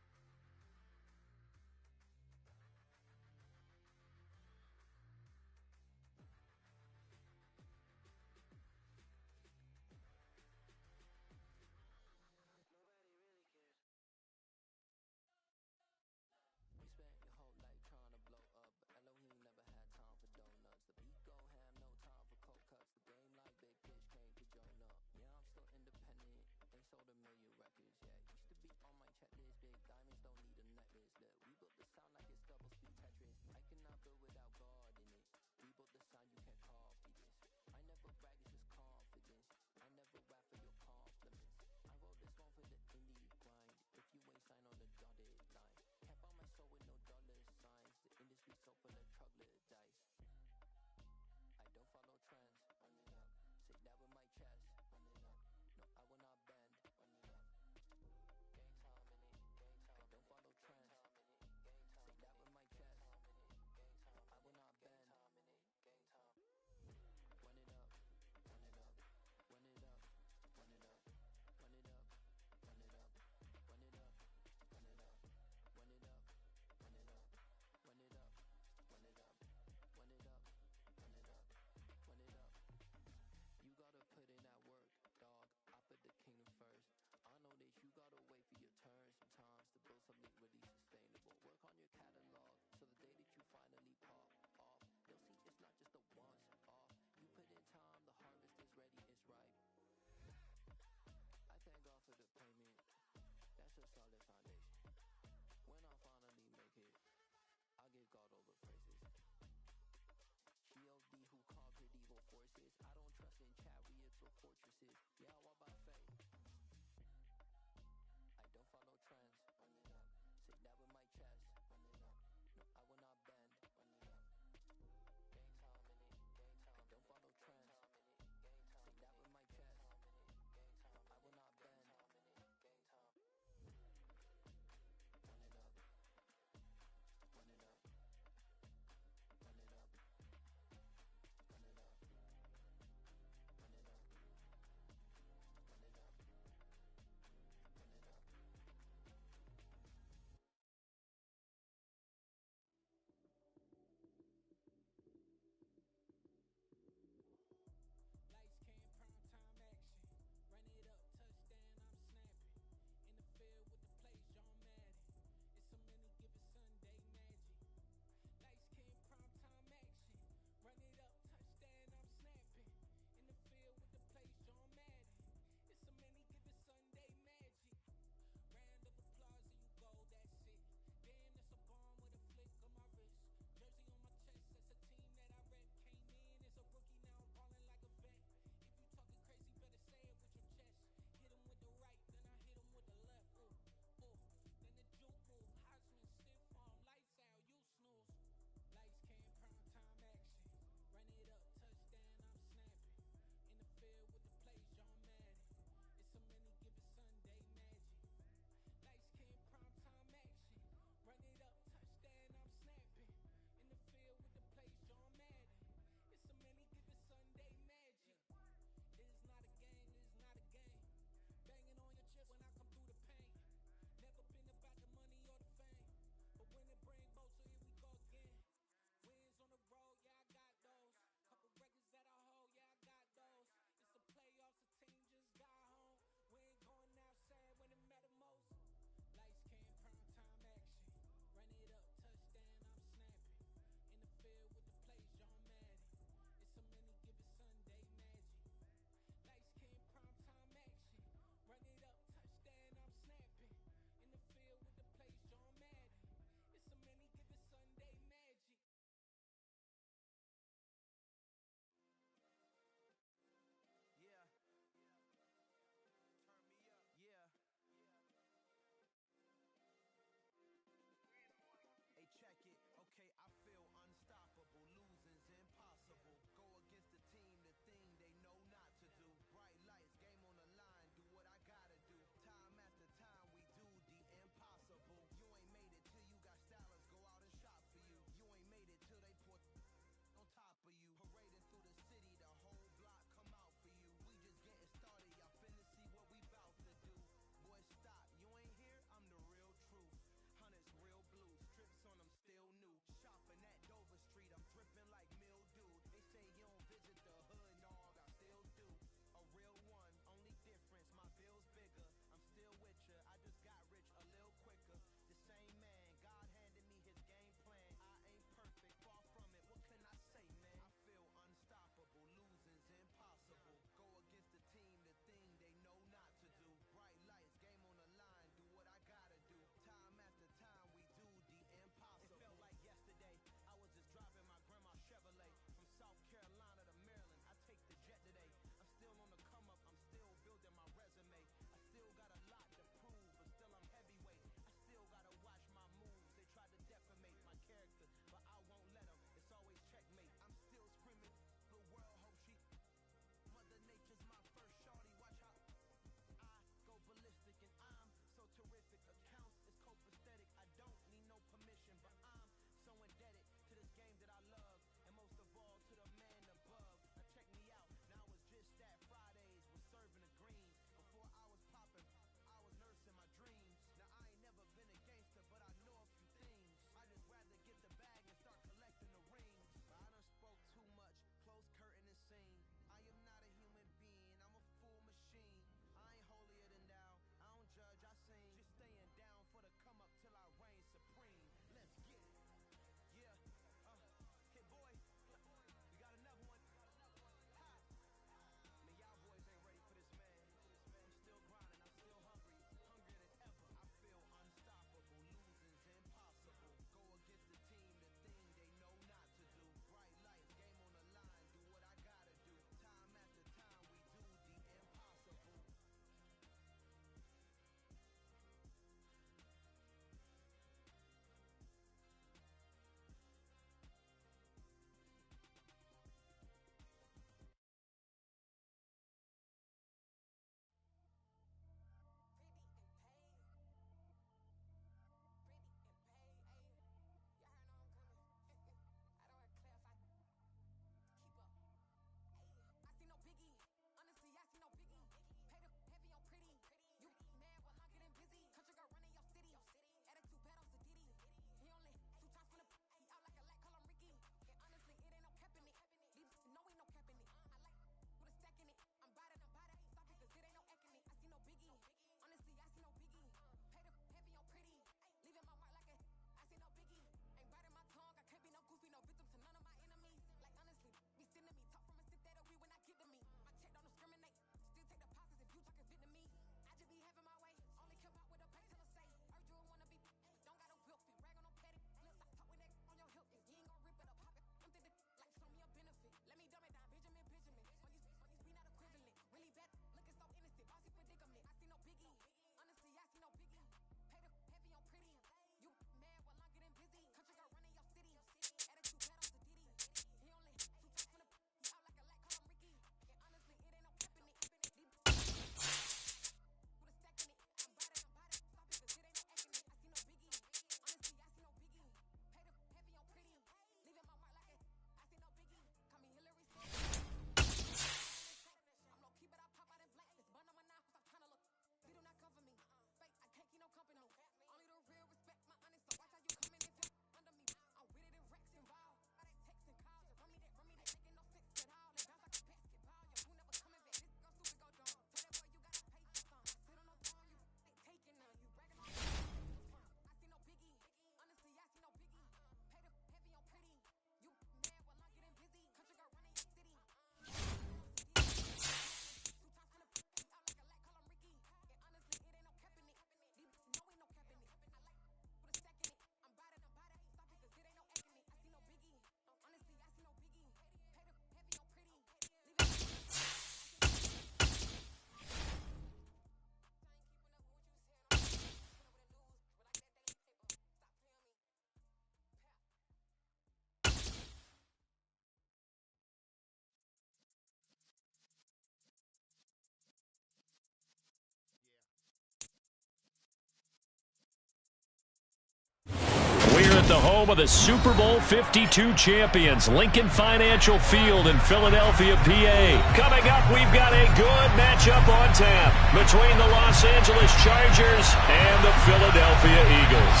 Speaker 1: home of the Super Bowl 52 champions, Lincoln Financial Field in Philadelphia, PA. Coming up, we've got a good matchup on tap between the Los Angeles Chargers and the Philadelphia Eagles.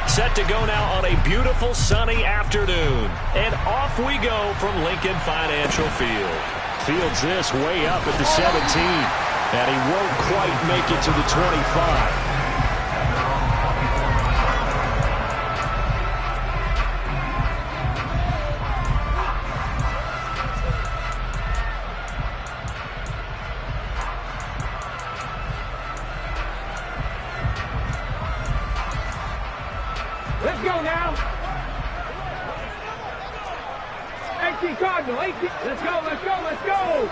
Speaker 1: Set to go now on a beautiful sunny afternoon. And off we go from Lincoln Financial Field. Fields this way up at the 17. And he won't quite make it to the 25.
Speaker 3: Let's go now. 18 Cardinal, 18. Let's go, let's go, let's go.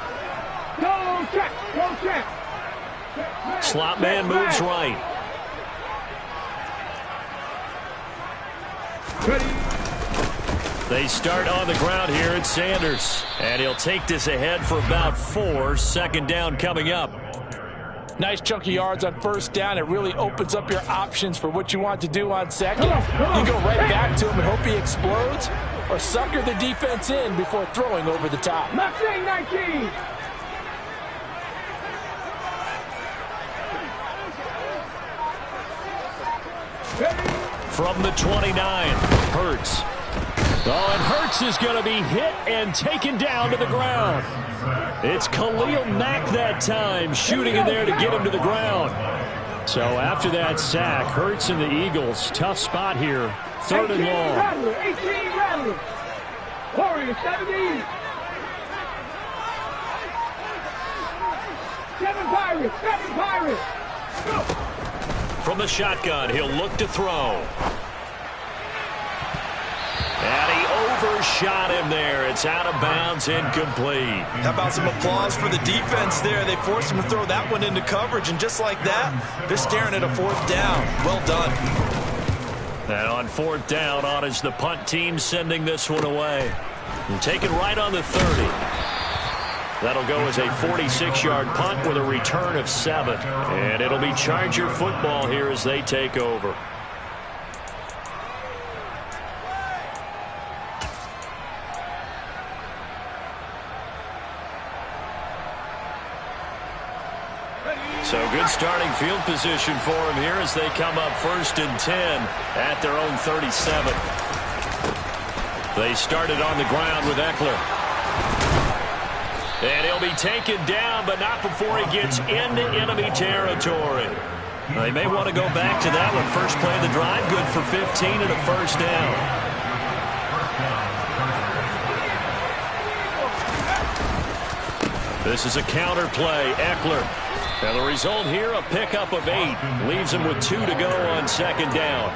Speaker 3: Go check, go check.
Speaker 1: Slot man moves right.
Speaker 3: Ready.
Speaker 1: They start on the ground here at Sanders. And he'll take this ahead for about 4. Second down coming up.
Speaker 2: Nice chunky yards on first down. It really opens up your options for what you want to do on second.
Speaker 3: Come on.
Speaker 2: You go right back to him and hope he explodes, or sucker the defense in before throwing over the top.
Speaker 3: Maxine 19.
Speaker 1: From the 29, Hurts. Oh, and Hurts is going to be hit and taken down to the ground. It's Khalil Mack that time, shooting in there to get him to the ground. So after that sack, Hurts and the Eagles, tough spot here. 3rd and long.
Speaker 3: Rattler, 18 Rattler. Warriors 17. 7 Pirates, 7 Pirates. Go.
Speaker 1: From the shotgun, he'll look to throw. And he overshot him there. It's out of bounds, incomplete.
Speaker 2: How about some applause for the defense there? They forced him to throw that one into coverage, and just like that, they're staring at a 4th down. Well done.
Speaker 1: And on 4th down, on is the punt team sending this one away. And taken right on the 30. That'll go as a 46-yard punt with a return of 7. And it'll be Charger football here as they take over. So good starting field position for them here as they come up 1st and 10 at their own 37. They started on the ground with Eckler. And he'll be taken down, but not before he gets into enemy territory. They may want to go back to that one. First play of the drive, good for 15 and a 1st down. This is a counter play. Eckler. And the result here, a pickup of 8. Leaves him with 2 to go on 2nd down.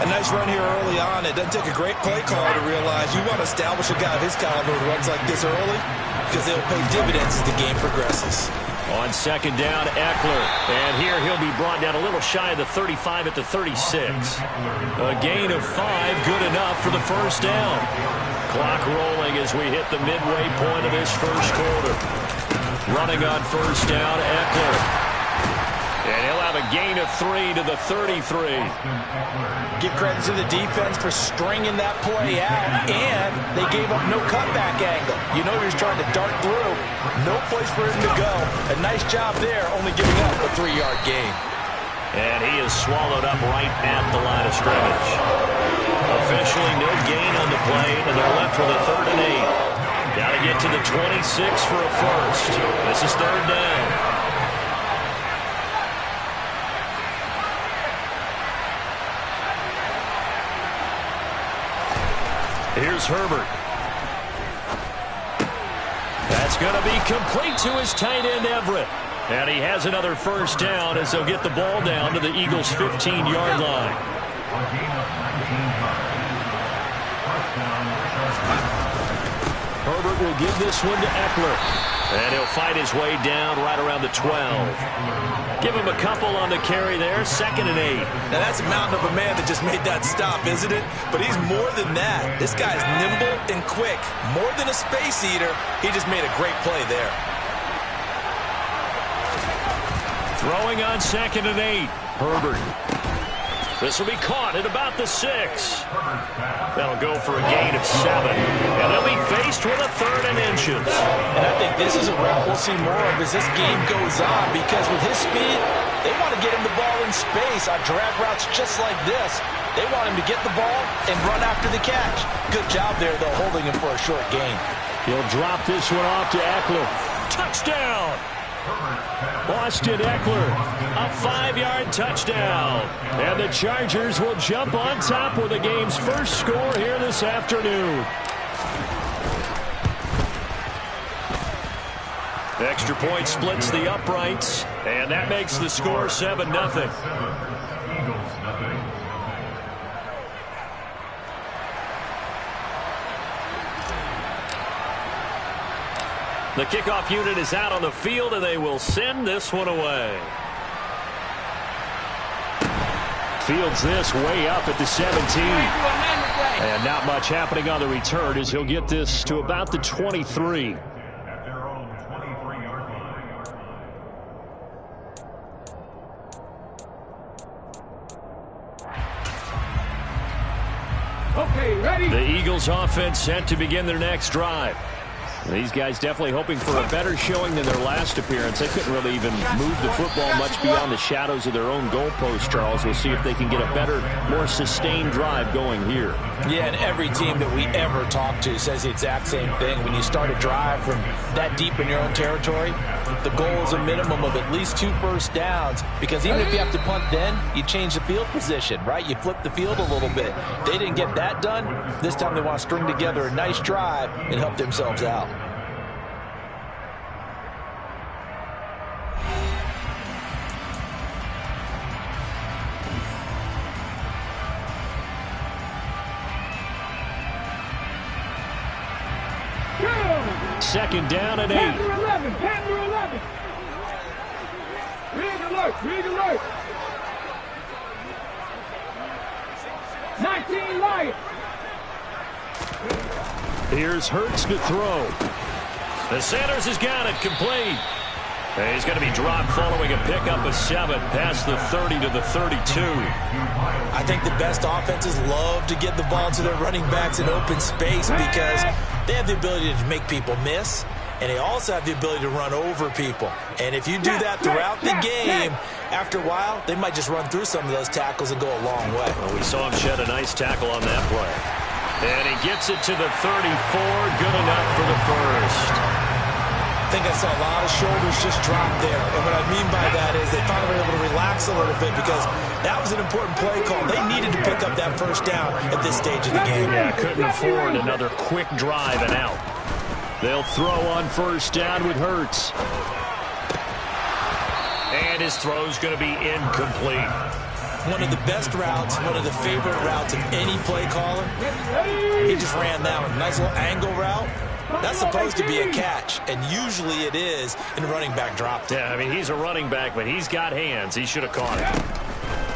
Speaker 2: A nice run here early on. It doesn't take a great play caller to realize you want to establish a guy of his caliber who runs like this early, because they'll pay dividends as the game progresses.
Speaker 1: On 2nd down, Eckler. And here he'll be brought down a little shy of the 35 at the 36. A gain of 5, good enough for the 1st down. Clock rolling as we hit the midway point of this 1st quarter. Running on 1st down, Eckler. And he'll have a gain of 3 to the 33.
Speaker 2: Give credit to the defense for stringing that play out, and they gave up no cutback angle. You know he was trying to dart through. No place for him to go. A nice job there, only giving up a 3-yard gain.
Speaker 1: And he is swallowed up right at the line of scrimmage. Officially no gain on the play, and they're left with a 3rd and 8. Got to get to the 26 for a 1st. This is 3rd down. Here's Herbert. That's going to be complete to his tight end, Everett. And he has another 1st down as they'll get the ball down to the Eagles' 15-yard line. Herbert will give this one to Eckler. And he'll fight his way down right around the 12. Give him a couple on the carry there, 2nd and 8.
Speaker 2: Now that's a mountain of a man that just made that stop, isn't it? But he's more than that. This guy's nimble and quick. More than a space eater, he just made a great play there.
Speaker 1: Throwing on 2nd and 8. Herbert. This will be caught at about the 6. That'll go for a gain of 7. And they'll be faced with a 3rd and inches.
Speaker 2: And I think this is a route we'll see more of as this game goes on, because with his speed, they want to get him the ball in space on drag routes just like this. They want him to get the ball and run after the catch. Good job there, though, holding him for a short gain.
Speaker 1: He'll drop this one off to Eckler. Touchdown! Austin Eckler, a 5-yard touchdown. And the Chargers will jump on top with the game's first score here this afternoon. Extra point splits the uprights, and that makes the score 7-0. The kickoff unit is out on the field, and they will send this one away. Fields this way up at the 17. And not much happening on the return as he'll get this to about the 23.
Speaker 3: Okay, ready?
Speaker 1: The Eagles offense set to begin their next drive. These guys definitely hoping for a better showing than their last appearance. They couldn't really even move the football much beyond the shadows of their own goalpost, Charles. We'll see if they can get a better, more sustained drive going here.
Speaker 2: Yeah, and every team that we ever talk to says the exact same thing. When you start a drive from that deep in your own territory, the goal is a minimum of at least 2 first downs, because even if you have to punt then, you change the field position, right? You flip the field a little bit. They didn't get that done. This time they want to string together a nice drive and help themselves out.
Speaker 1: Second down and 8.
Speaker 3: Panther 11, Panther 11. Rig alert, rig alert. 19 Lions.
Speaker 1: Here's Hurts to throw. The Sanders has got it complete. And he's going to be dropped following a pickup of 7 past the 30 to the 32.
Speaker 2: I think the best offenses love to get the ball to their running backs in open space because they have the ability to make people miss, and they also have the ability to run over people. And if you do that throughout the game, after a while, they might just run through some of those tackles and go a long way.
Speaker 1: Well, we saw him shed a nice tackle on that play. And he gets it to the 34, good enough for the first.
Speaker 2: I think I saw a lot of shoulders just drop there. And what I mean by that is they finally were able to relax a little bit because that was an important play call. They needed to pick up that first down at this stage of the game.
Speaker 1: Yeah, couldn't afford another quick drive and out. They'll throw on first down with Hurts. And his throw's going to be incomplete.
Speaker 2: One of the best routes, one of the favorite routes of any play caller. He just ran that one. Nice little angle route. That's supposed to be a catch, and usually it is in a running back drop.
Speaker 1: Yeah, I mean, he's a running back, but he's got hands. He should have caught it.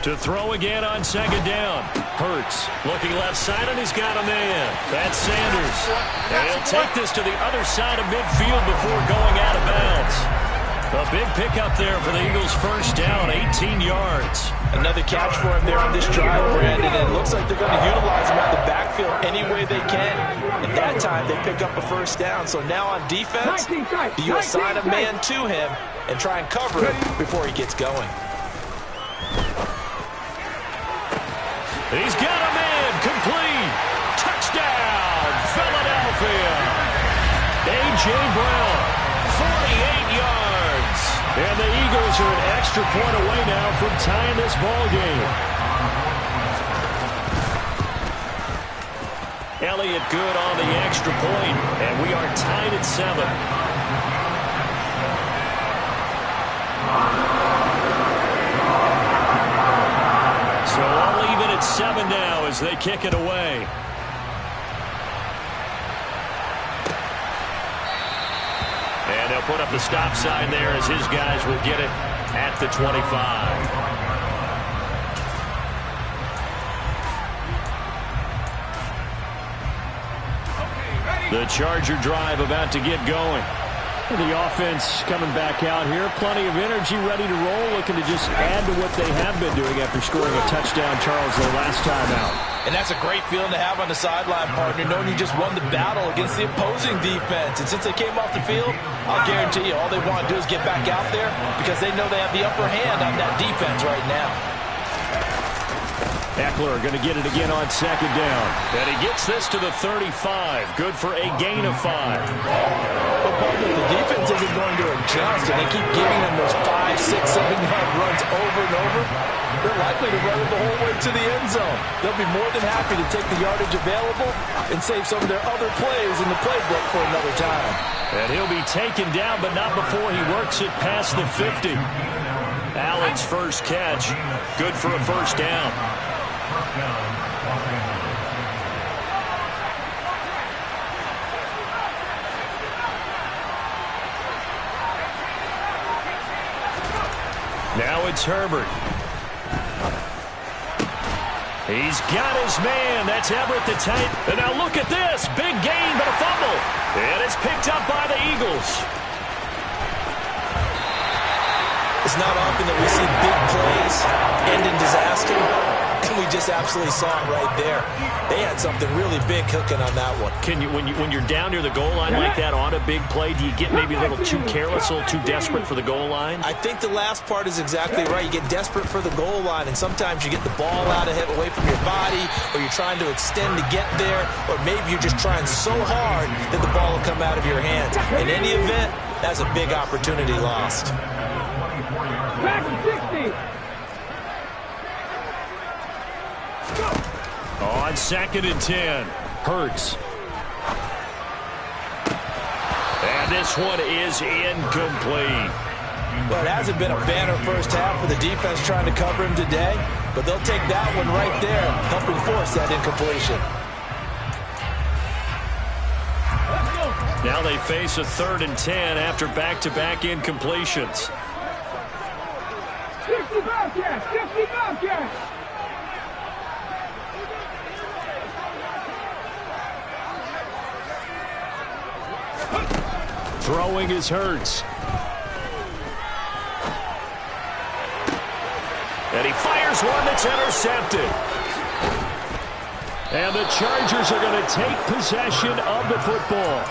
Speaker 1: To throw again on second down. Hurts looking left side, and he's got a man. That's Sanders. And he'll take this to the other side of midfield before going out of bounds. A big pickup there for the Eagles' first down, 18 yards.
Speaker 2: Another catch for him there on this drive, Brandon, and it looks like they're going to utilize him out the backfield any way they can. At that time, they pick up a first down. So now on defense, you assign a man to him and try and cover it before he gets going.
Speaker 1: He's got a man, complete. Touchdown, Philadelphia. A.J. Brown, 48 yards. And the Eagles are an extra point away now from tying this ball game. Elliott good on the extra point, and we are tied at 7. So all even at 7 now as they kick it away. And they'll He'll put up the stop sign there as his guys will get it at the 25. The Charger drive about to get going.
Speaker 5: The offense coming back out here. Plenty of energy, ready to roll, looking to just add to what they have been doing after scoring a touchdown, Charles, their last time out.
Speaker 2: And that's a great feeling to have on the sideline, partner, knowing you just won the battle against the opposing defense. And since they came off the field, I'll guarantee you all they want to do is get back out there because they know they have the upper hand on that defense right now.
Speaker 5: Eckler going to get it again on second down.
Speaker 1: And he gets this to the 35. Good for a gain of 5.
Speaker 2: But partner, the defense isn't going to adjust, and they keep giving them those 5, 6, 7-yard runs over and over. They're likely to run it the whole way to the end zone. They'll be more than happy to take the yardage available and save some of their other plays in the playbook for another time.
Speaker 1: And he'll be taken down, but not before he works it past the 50. Allen's first catch, good for a first down. Now it's Herbert. He's got his man. That's Everett the tight. And now look at this. Big gain, but a fumble. And it's picked up by the Eagles.
Speaker 2: It's not often that we see big plays end in disaster, and we just absolutely saw it right there. They had something really big cooking on that one.
Speaker 1: Can you, when you're down near the goal line like that on a big play, do you get maybe a little too careless, a little too desperate for the goal line?
Speaker 2: I think the last part is exactly right. You get desperate for the goal line, and sometimes you get the ball out of it away from your body, or you're trying to extend to get there, or maybe you're just trying so hard that the ball will come out of your hands. In any event, that's a big opportunity lost.
Speaker 3: Back to 60.
Speaker 1: On 2nd and 10, Hurts. And this one is incomplete.
Speaker 2: Well, it hasn't been a banner first half for the defense trying to cover him today, but they'll take that one right there, helping force that incompletion.
Speaker 1: Now they face a 3rd and 10 after back-to-back incompletions.
Speaker 3: 60 Bobcats! 60 Bobcats!
Speaker 1: Throwing is Hurts. And he fires one that's intercepted. And the Chargers are going to take possession of the football.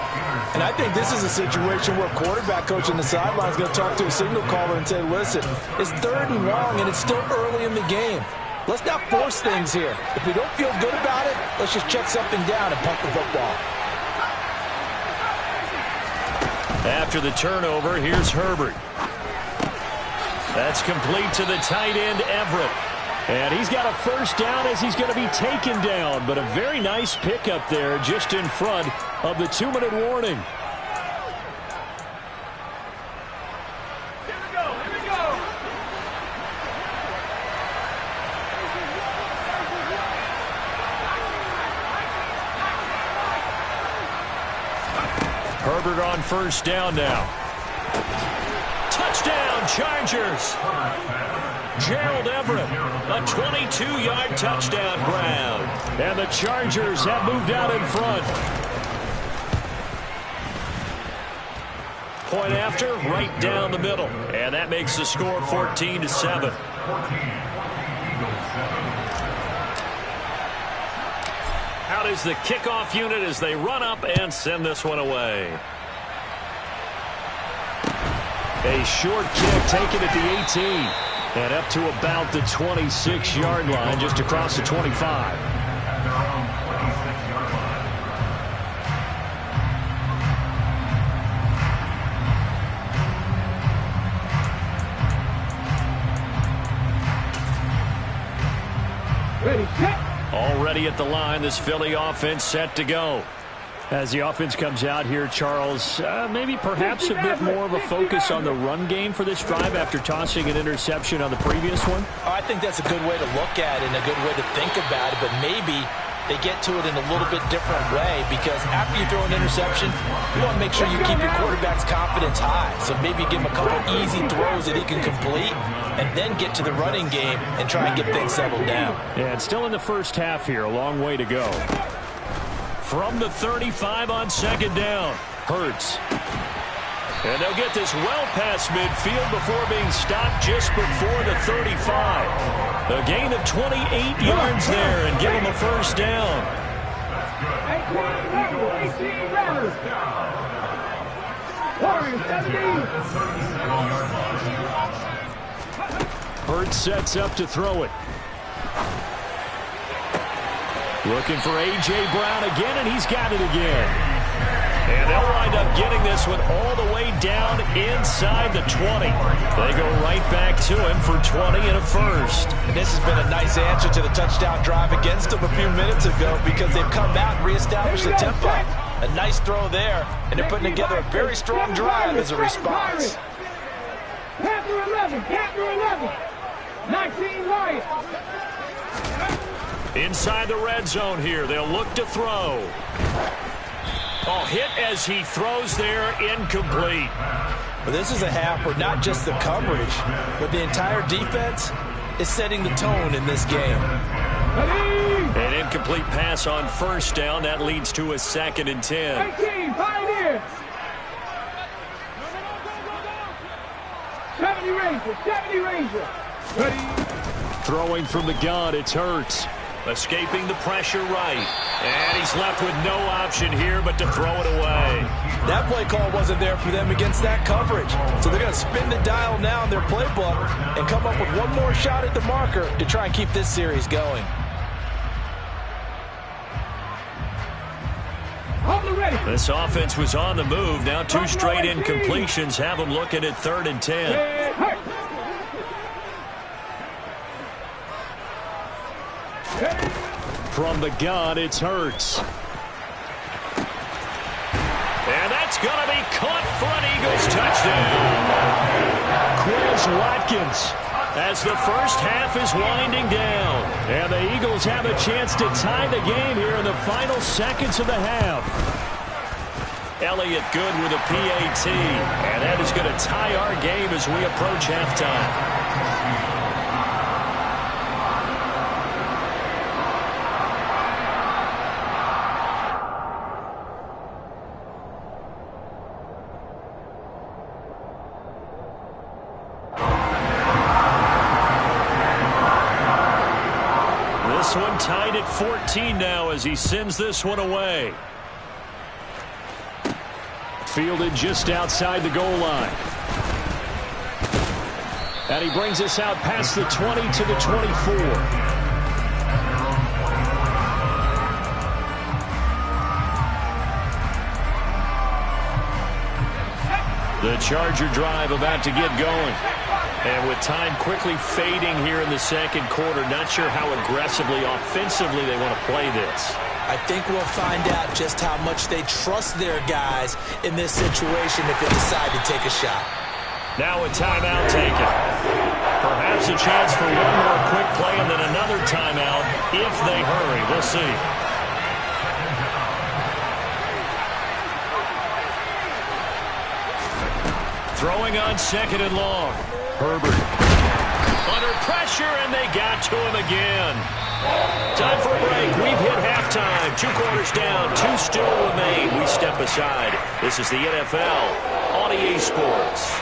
Speaker 2: And I think this is a situation where quarterback coach on the sideline is going to talk to a signal caller and say, listen, it's 3rd and long, and it's still early in the game. Let's not force things here. If we don't feel good about it, let's just check something down and punt the football.
Speaker 1: After the turnover, here's Herbert. That's complete to the tight end, Everett. And he's got a first down as he's going to be taken down. But a very nice pickup there just in front of the 2-minute warning.
Speaker 3: Here we go! Here we go!
Speaker 1: Herbert on first down now. Touchdown, Chargers. Gerald Everett, a 22-yard touchdown grab. And the Chargers have moved out in front. Point after, right down the middle. And that makes the score 14-7. Out is the kickoff unit as they run up and send this one away. A short kick taken at the 18. And up to about the 26-yard line, just across the 25.
Speaker 3: Ready, set.
Speaker 1: Already at the line, this Philly offense set to go.
Speaker 5: As the offense comes out here, Charles, maybe perhaps a bit more of a focus on the run game for this drive after tossing an interception on the previous one?
Speaker 2: I think that's a good way to look at it and a good way to think about it, but maybe they get to it in a little bit different way, because after you throw an interception, you want to make sure you keep your quarterback's confidence high. So maybe give him a couple easy throws that he can complete, and then get to the running game and try and get things settled down.
Speaker 5: Yeah, it's still in the first half here. A long way to go.
Speaker 1: From the 35 on second down, Hurts. And they'll get this well past midfield before being stopped just before the 35. A gain of 28 yards there and give them a first down.
Speaker 3: 18 runners. Warren, 17.
Speaker 1: Hurts sets up to throw it. Looking for A.J. Brown again, and he's got it again. And they'll wind up getting this one all the way down inside the 20. They go right back to him for 20 and a first.
Speaker 2: And this has been a nice answer to the touchdown drive against them a few minutes ago, because they've come out and reestablished the tempo. A nice throw there, and they're putting together a very strong drive as a response.
Speaker 3: Panther 11, Panther 11. 19 Wyatt.
Speaker 1: Inside the red zone here, they'll look to throw. Oh, hit as he throws there, incomplete.
Speaker 2: But this is a half where not just the coverage, but the entire defense is setting the tone in this game.
Speaker 1: An incomplete pass on first down. That leads to a 2nd and 10.
Speaker 3: 18, Pioneers. 70 Ranger, 70 Ranger. Ready.
Speaker 1: Throwing from the gun, it's Hurts. Escaping the pressure right. And he's left with no option here but to throw it away.
Speaker 2: That play call wasn't there for them against that coverage. So they're going to spin the dial now in their playbook and come up with one more shot at the marker to try and keep this series going.
Speaker 1: This offense was on the move. Now 2 straight incompletions have them looking at 3rd and 10. From the gun, it's Hurts. And that's going to be caught for an Eagles touchdown. Quez Watkins, as the first half is winding down. And the Eagles have a chance to tie the game here in the final seconds of the half. Elliott good with a PAT. And that is going to tie our game as we approach halftime. This one tied at 14 now as he sends this one away. Fielded just outside the goal line. And he brings us out past the 20 to the 24. The Charger drive about to get going. And with time quickly fading here in the second quarter, not sure how aggressively, offensively they want to play this.
Speaker 2: I think we'll find out just how much they trust their guys in this situation if they decide to take a shot.
Speaker 1: Now a timeout taken. Perhaps a chance for one more quick play and then another timeout if they hurry. We'll see. Throwing on 2nd and long. Herbert under pressure, and they got to him again. Time for a break. We've hit halftime. 2 quarters down. 2 still remain. We step aside. This is the NFL on EA Sports.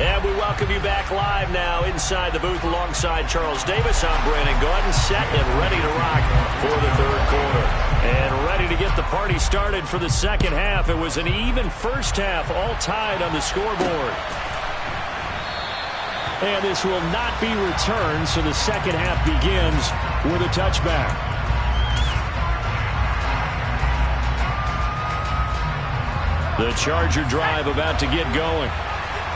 Speaker 1: And we welcome you back live now inside the booth alongside Charles Davis. I'm Brandon Gordon, set and ready to rock for the 3rd quarter. And ready to get the party started for the second half. It was an even first half, all tied on the scoreboard. And this will not be returned, so the second half begins with a touchback. The Charger drive about to get going.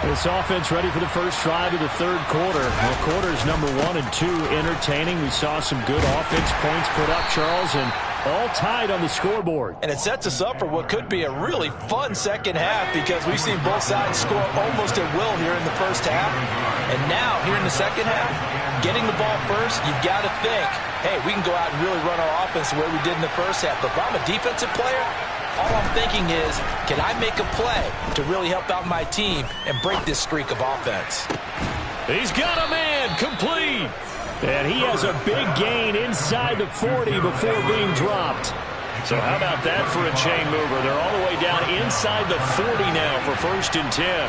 Speaker 1: This offense ready for the first drive of the 3rd quarter. Well, quarters number 1 and 2 entertaining. We saw some good offense points put up, Charles, and
Speaker 5: all tied on the scoreboard.
Speaker 2: And it sets us up for what could be a really fun second half because we've seen both sides score almost at will here in the first half. And now, here in the second half, getting the ball first, you've got to think, hey, we can go out and really run our offense the way we did in the first half. But if I'm a defensive player, all I'm thinking is, can I make a play to really help out my team and break this streak of offense?
Speaker 1: He's got a man complete.
Speaker 5: And he has a big gain inside the 40 before being dropped.
Speaker 1: So how about that for a chain mover? They're all the way down inside the 40 now for 1st and 10.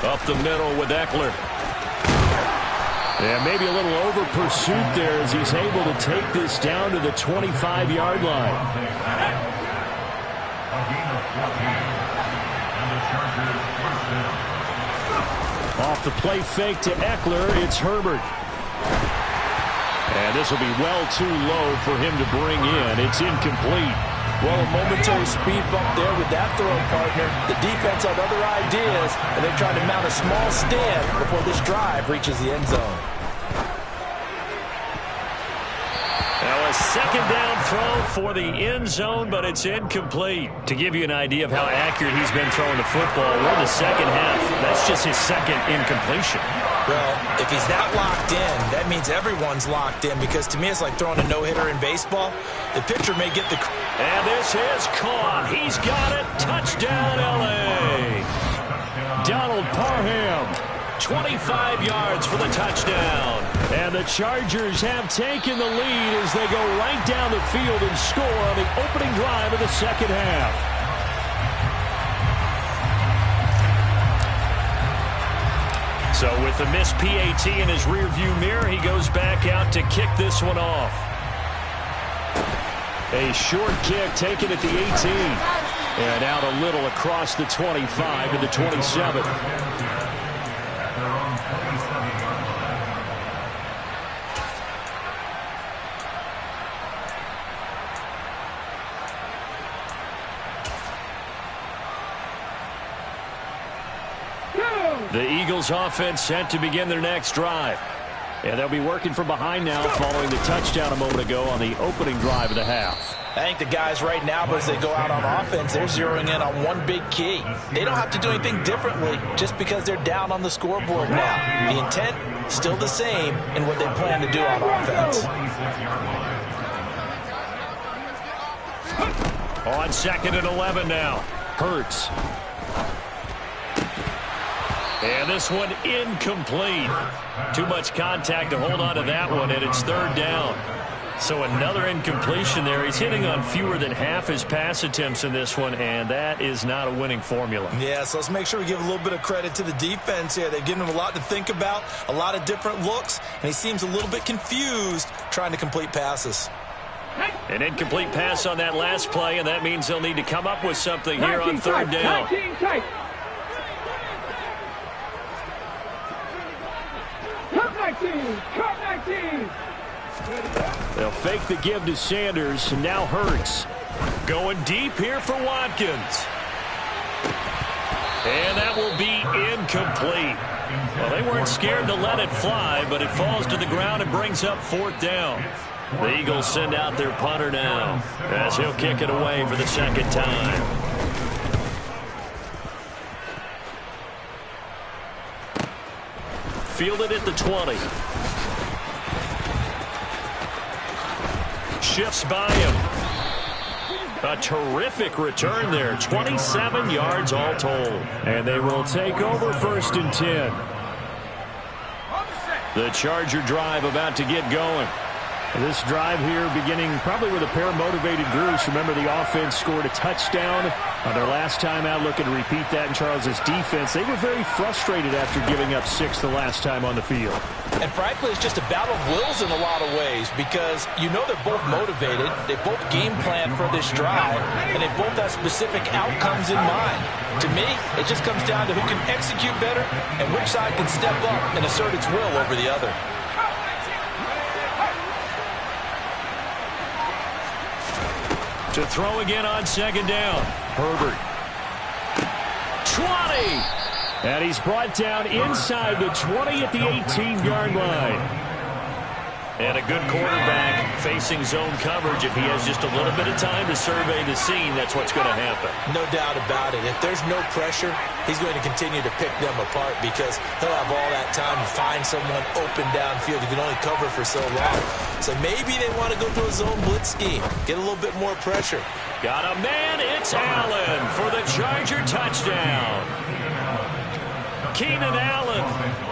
Speaker 1: Up the middle with Eckler.
Speaker 5: Yeah, maybe a little over pursuit there as he's able to take this down to the 25-yard line. Off the play fake to Eckler, it's Herbert. And this will be well too low for him to bring in. It's incomplete.
Speaker 2: Well, a momentary speed bump there with that throw, partner. The defense had other ideas, and they're trying to mount a small stand before this drive reaches the end zone.
Speaker 1: Now a second down throw for the end zone, but it's incomplete. To give you an idea of how accurate he's been throwing the football, we're in the second half. That's just his second incompletion.
Speaker 2: Well, if he's that locked in, that means everyone's locked in because to me it's like throwing a no-hitter in baseball. The pitcher may get the...
Speaker 1: And this is caught. He's got it. Touchdown, L.A.
Speaker 5: Donald Parham.
Speaker 1: 25 yards for the touchdown.
Speaker 5: And the Chargers have taken the lead as they go right down the field and score on the opening drive of the second half.
Speaker 1: So with the missed PAT in his rearview mirror, he goes back out to kick this one off.
Speaker 5: A short kick taken at the 18. And out a little across the 25 to the 27. The Eagles offense set to begin their next drive. And they'll be working from behind now following the touchdown a moment ago on the opening drive of the half.
Speaker 2: I think the guys right now, as they go out on offense, they're zeroing in on one big key. They don't have to do anything differently just because they're down on the scoreboard now. The intent, still the same in what they plan to do on offense.
Speaker 1: On 2nd and 11 now.
Speaker 5: Hurts.
Speaker 1: And this one incomplete. Too much contact to hold on to that one, and it's 3rd down. So another incompletion there. He's hitting on fewer than half his pass attempts in this one, and that is not a winning formula.
Speaker 2: Yeah, so let's make sure we give a little bit of credit to the defense here. They've given him a lot to think about, a lot of different looks, and he seems a little bit confused trying to complete passes.
Speaker 1: An incomplete pass on that last play, and that means they'll need to come up with something here on 3rd down.
Speaker 5: They'll fake the give to Sanders, and now Hurts.
Speaker 1: Going deep here for Watkins. And that will be incomplete. Well, they weren't scared to let it fly, but it falls to the ground and brings up 4th down. The Eagles send out their punter now as he'll kick it away for the 2nd time. Fielded at the 20. Shifts by him. A terrific return there. 27 yards all told.
Speaker 5: And they will take over 1st and 10.
Speaker 1: The Charger drive about to get going.
Speaker 5: This drive here beginning probably with a pair of motivated groups. Remember, the offense scored a touchdown on their last time out. Looking to repeat that in Charles' defense. They were very frustrated after giving up 6 the last time on the field.
Speaker 2: And frankly, it's just a battle of wills in a lot of ways because you know they're both motivated. They both game plan for this drive, and they both have specific outcomes in mind. To me, it just comes down to who can execute better and which side can step up and assert its will over the other.
Speaker 1: To throw again on 2nd down.
Speaker 5: Herbert.
Speaker 1: 20.
Speaker 5: And he's brought down inside the 20 at the 18-yard line.
Speaker 1: And a good quarterback facing zone coverage. If he has just a little bit of time to survey the scene, that's what's going to happen.
Speaker 2: No doubt about it. If there's no pressure, he's going to continue to pick them apart because he'll have all that time to find someone open downfield. He can only cover for so long. So maybe they want to go to a zone blitz scheme, get a little bit more pressure.
Speaker 1: Got a man, it's Allen for the Charger touchdown. Keenan Allen,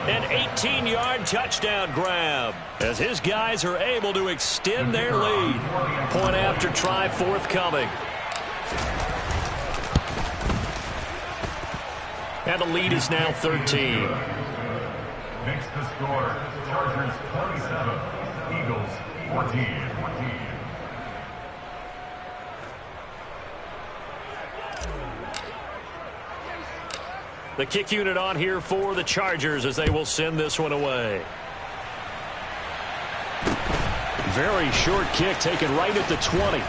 Speaker 1: an 18-yard touchdown grab as his guys are able to extend their lead. Point after try forthcoming. And the lead is now 13.
Speaker 6: Makes the score Chargers 27, Eagles 14.
Speaker 1: The kick unit on here for the Chargers as they will send this one away.
Speaker 5: Very short kick taken right at the 20.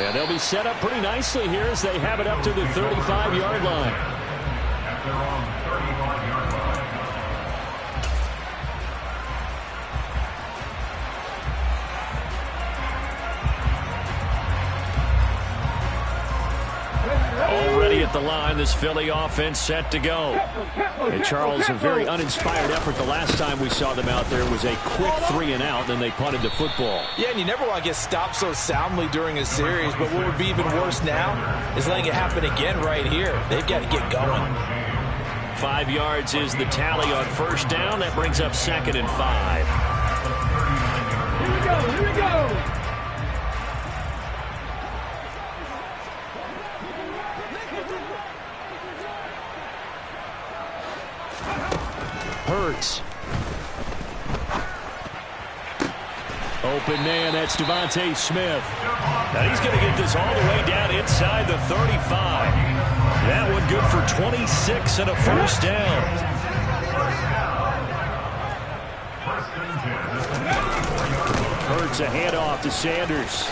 Speaker 5: And they'll be set up pretty nicely here as they have it up to the 35-yard line.
Speaker 6: At their own 35-yard line.
Speaker 1: Already at the line, this Philly offense set to go.
Speaker 5: And Charles, a very uninspired effort. The last time we saw them out there was a quick 3-and-out, then they punted the football.
Speaker 2: Yeah, and you never want to get stopped so soundly during a series, but what would be even worse now is letting it happen again right here. They've got to get going.
Speaker 1: 5 yards is the tally on first down. That brings up 2nd and 5.
Speaker 3: Here we go, here we go.
Speaker 5: Hurts. Open man, that's Devontae Smith.
Speaker 1: Now he's going to get this all the way down inside the 35. That one good for 26 and a first down.
Speaker 5: Hurts a handoff to Sanders.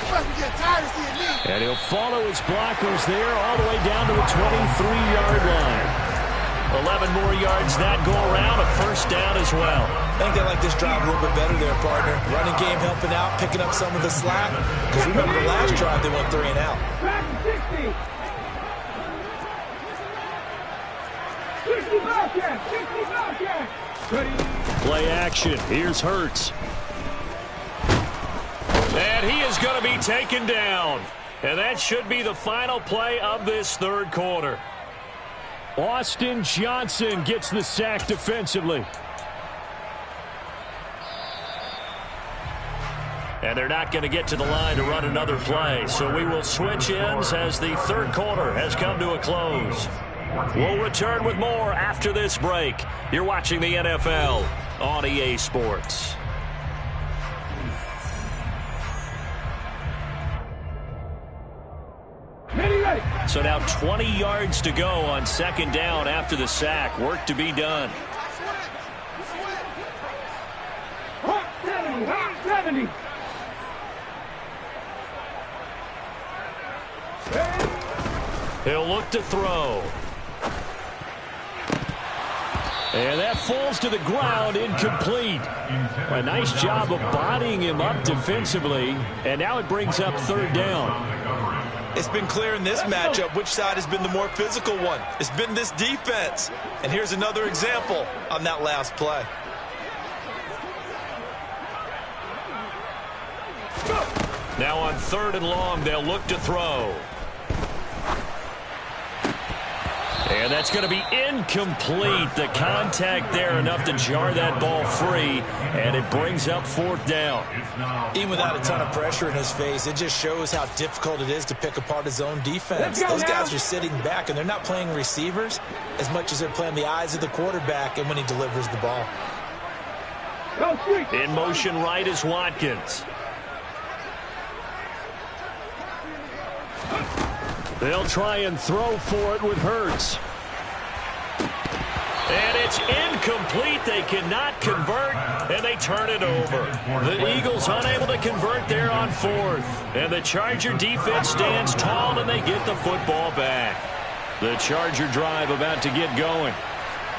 Speaker 5: And he'll follow his blockers there all the way down to the 23-yard line.
Speaker 1: 11 more yards that go around, a first down as well.
Speaker 2: I think they like this drive a little bit better there, partner. Running game helping out, picking up some of the slack. Because remember the last drive, they went 3-and-out.
Speaker 3: Back to 60. 60 Bobcat, 60 Bobcat. Ready.
Speaker 5: Play action. Here's Hurts.
Speaker 1: And he is going to be taken down. And that should be the final play of this third quarter.
Speaker 5: Austin Johnson gets the sack defensively.
Speaker 1: And they're not going to get to the line to run another play. So we will switch ends as the third quarter has come to a close. We'll return with more after this break. You're watching the NFL on EA Sports. So now 20 yards to go on second down after the sack. Work to be done.
Speaker 3: Hot 70, hot 70.
Speaker 1: He'll look to throw.
Speaker 5: And that falls to the ground, incomplete. A nice job of bodying him up defensively. And now it brings up third down.
Speaker 2: It's been clear in this matchup which side has been the more physical one. It's been this defense. And here's another example on that last play.
Speaker 1: Now on 3rd and long, they'll look to throw. And that's going to be incomplete. The contact there enough to jar that ball free, and it brings up 4th down.
Speaker 2: Even without a ton of pressure in his face, it just shows how difficult it is to pick apart his own defense. Those guys are sitting back, and they're not playing receivers as much as they're playing the eyes of the quarterback and when he delivers the ball.
Speaker 1: In motion right is Watkins.
Speaker 5: They'll try and throw for it with Hurts.
Speaker 1: And it's incomplete. They cannot convert, and they turn it over. The Eagles unable to convert there on 4th. And the Charger defense stands tall, and they get the football back. The Charger drive about to get going.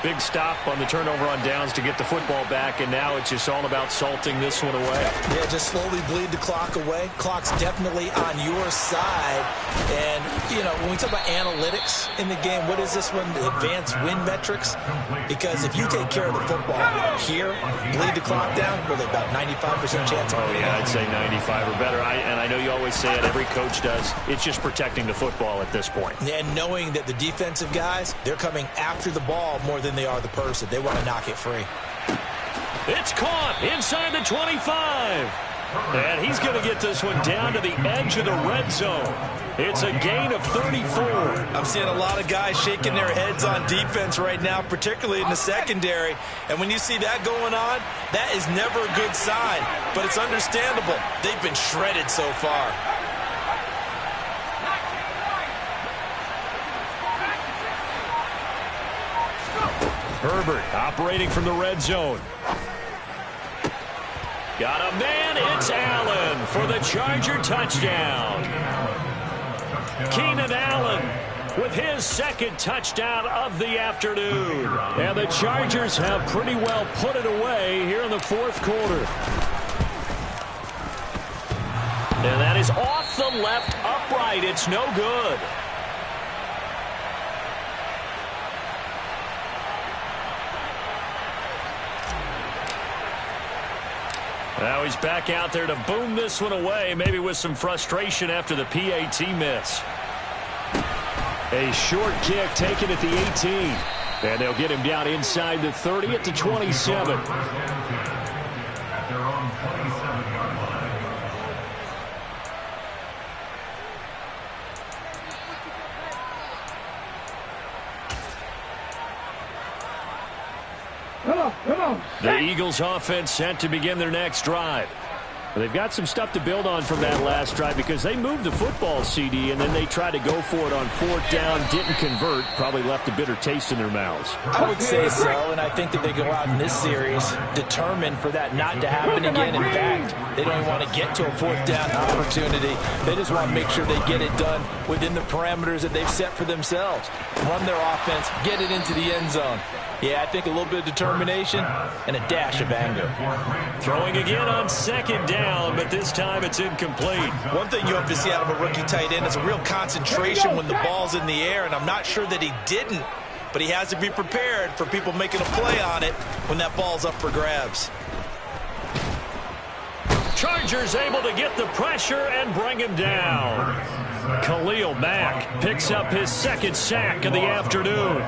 Speaker 5: Big stop on the turnover on downs to get the football back, and now it's just all about salting this one away.
Speaker 2: Yeah, just slowly bleed the clock away. Clock's definitely on your side. And, you know, when we talk about analytics in the game, what is this one? The advanced win metrics? Because if you take care of the football here, bleed the clock down, with about 95% chance of winning.
Speaker 5: Yeah, I'd say 95 or better. And I know you always say it, every coach does. It's just protecting the football at this point.
Speaker 2: And knowing that the defensive guys, they're coming after the ball more than they are the person. They want to knock it free.
Speaker 1: It's caught inside the 25. And he's going to get this one down to the edge of the red zone. It's a gain of 34.
Speaker 2: I'm seeing a lot of guys shaking their heads on defense right now, particularly in the secondary. And when you see that going on, that is never a good sign. But it's understandable. They've been shredded so far.
Speaker 1: Herbert operating from the red zone. Got a man, it's Allen for the Charger touchdown. Keenan Allen with his second touchdown of the afternoon. And the Chargers have pretty well put it away here in the fourth quarter. And that is off the left upright. It's no good. Now he's back out there to boom this one away, maybe with some frustration after the PAT miss. A short kick taken at the 18. And they'll get him down inside the 30 at the 27.
Speaker 6: At their own 27-yard line.
Speaker 3: Come on.
Speaker 1: The Eagles offense set to begin their next drive. They've got some stuff to build on from that last drive because they moved the football, CD, and then they tried to go for it on fourth down, didn't convert, probably left a bitter taste in their mouths.
Speaker 2: I would say so, and I think that they go out in this series determined for that not to happen again. In fact, they don't even want to get to a fourth down opportunity. They just want to make sure they get it done within the parameters that they've set for themselves. Run their offense, get it into the end zone. Yeah, I think a little bit of determination and a dash of anger.
Speaker 1: Throwing again on second down, but this time it's incomplete.
Speaker 2: One thing you have to see out of a rookie tight end is a real concentration when the ball's in the air, and I'm not sure that he didn't, but he has to be prepared for people making a play on it when that ball's up for grabs.
Speaker 1: Chargers able to get the pressure and bring him down. Khalil Mack picks up his second sack of the afternoon.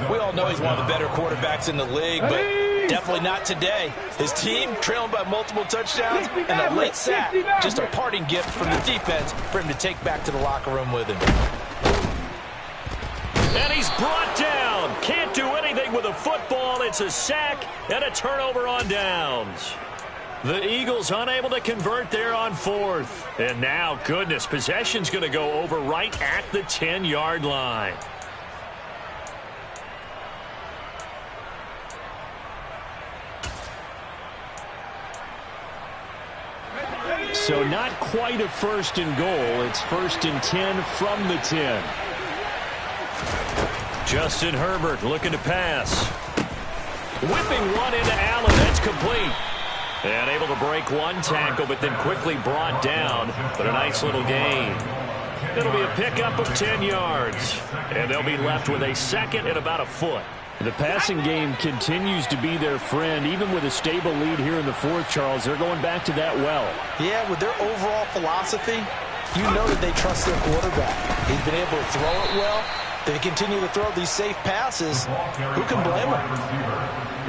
Speaker 2: We all know he's one of the better quarterbacks in the league, but definitely not today. His team trailing by multiple touchdowns and a late sack. Just a parting gift from the defense for him to take back to the locker room with him.
Speaker 1: And he's brought down. Can't do anything with a football. It's a sack and a turnover on downs. The Eagles unable to convert there on fourth. And now, goodness, possession's going to go over right at the 10-yard line. So not quite a first and goal. It's first and 10 from the 10. Justin Herbert looking to pass. Whipping one into Allen. That's complete. And able to break one tackle, but then quickly brought down. But a nice little gain. It'll be a pickup of 10 yards. And they'll be left with a second and about a foot. The passing game continues to be their friend. Even with a stable lead here in the fourth, Charles, they're going back to that well.
Speaker 2: Yeah, with their overall philosophy, you know that they trust their quarterback. He's been able to throw it well. They continue to throw these safe passes. Who can blame them?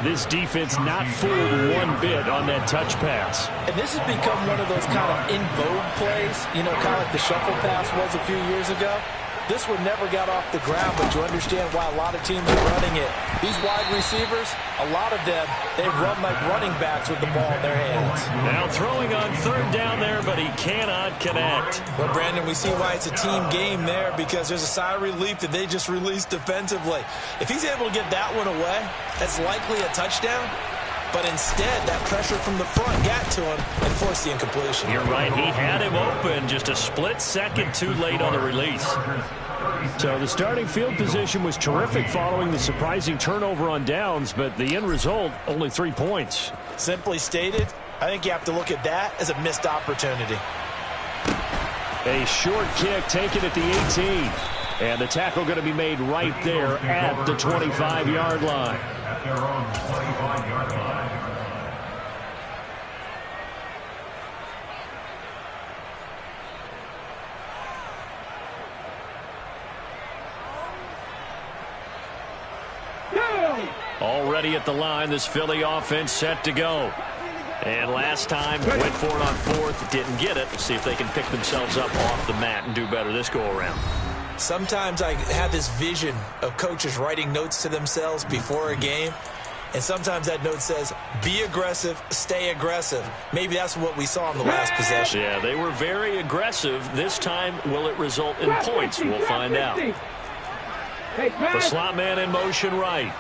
Speaker 5: This defense not fooled one bit on that touch pass.
Speaker 2: And this has become one of those kind of in vogue plays, you know, kind of like the shuffle pass was a few years ago. This one never got off the ground, but you understand why a lot of teams are running it. These wide receivers, a lot of them, they run like running backs with the ball in their hands.
Speaker 1: Now throwing on third down there, but he cannot connect.
Speaker 2: Well, Brandon, we see why it's a team game there because there's a sigh of relief that they just released defensively. If he's able to get that one away, that's likely a touchdown. But instead, that pressure from the front got to him and forced the incompletion.
Speaker 1: You're right. He had him open, just a split second too late on the release.
Speaker 5: So the starting field position was terrific following the surprising turnover on downs, but the end result, only 3 points.
Speaker 2: Simply stated, I think you have to look at that as a missed opportunity.
Speaker 5: A short kick taken at the 18. And the tackle going to be made right there at the 25-yard line.
Speaker 6: At their own 25-yard line.
Speaker 1: Already at the line, this Philly offense set to go. And last time, went for it on fourth, didn't get it. Let's see if they can pick themselves up off the mat and do better this go-around.
Speaker 2: Sometimes I have this vision of coaches writing notes to themselves before a game, and sometimes that note says, be aggressive, stay aggressive. Maybe that's what we saw in the last possession.
Speaker 1: Yeah, they were very aggressive. This time, will it result in points? We'll find out. The slot man in motion right.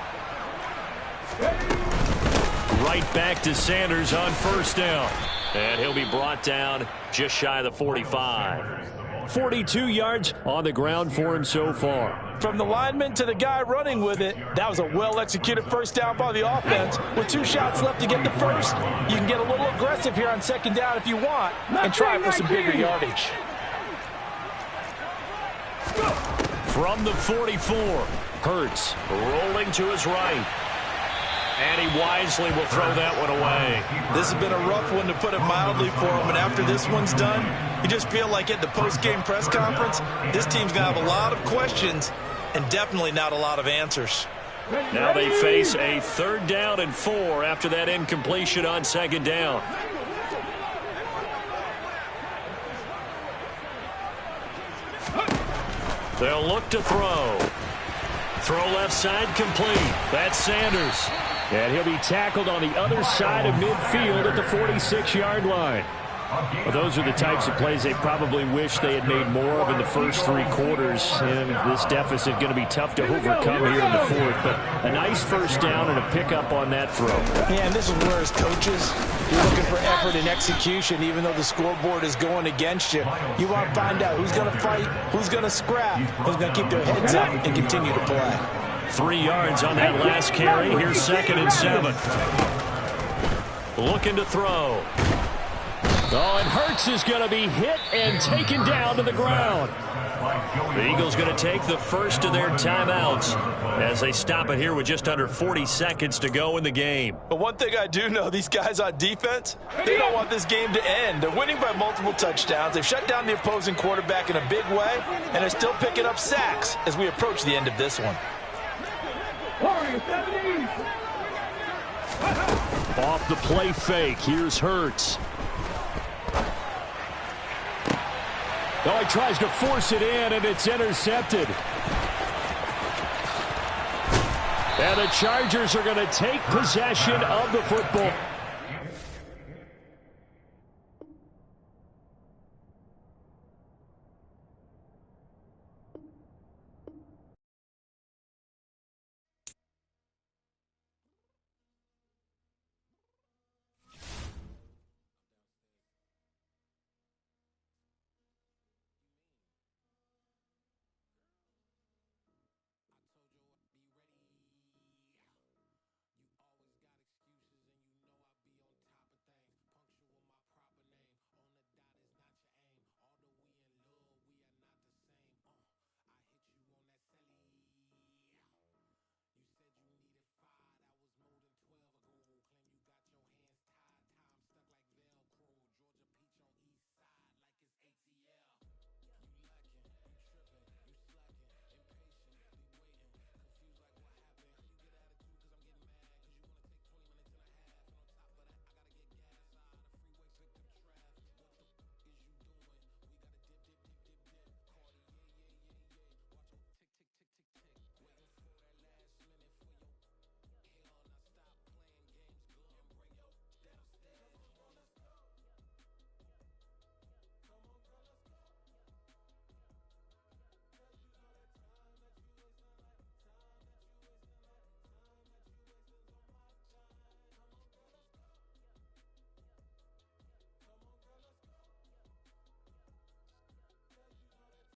Speaker 1: Right back to Sanders on first down. And he'll be brought down just shy of the 45. 42 yards on the ground for him so far.
Speaker 2: From the lineman to the guy running with it, that was a well-executed first down by the offense. With 2 shots left to get the first, you can get a little aggressive here on second down if you want and try for some bigger yardage.
Speaker 1: From the 44, Hurts rolling to his right. And he wisely will throw that one away.
Speaker 2: This has been a rough one, to put it mildly, for him. And after this one's done, you just feel like at the post-game press conference, this team's going to have a lot of questions and definitely not a lot of answers.
Speaker 1: Now they face a 3rd down and 4 after that incompletion on second down. They'll look to throw. Throw left side complete. That's Sanders.
Speaker 5: And he'll be tackled on the other side of midfield at the 46-yard line. Well, those are the types of plays they probably wish they had made more of in the first 3 quarters. And this deficit going to be tough to overcome here in the 4th. But a nice first down and a pickup on that throw.
Speaker 2: Yeah, and this is where, as coaches, you're looking for effort and execution. Even though the scoreboard is going against you, you want to find out who's going to fight, who's going to scrap, who's going to keep their heads up and continue to play.
Speaker 1: 3 yards on that last carry. Here's 2nd and 7. Looking to throw.
Speaker 5: Oh, and Hurts is going to be hit and taken down to the ground.
Speaker 1: The Eagles going to take the first of their timeouts as they stop it here with just under 40 seconds to go in the game.
Speaker 2: But one thing I do know, these guys on defense, they don't want this game to end. They're winning by multiple touchdowns. They've shut down the opposing quarterback in a big way, and they're still picking up sacks as we approach the end of this one.
Speaker 5: Off the play fake, here's Hurts. Oh, he tries to force it in, and it's intercepted. And the Chargers are going to take possession of the football.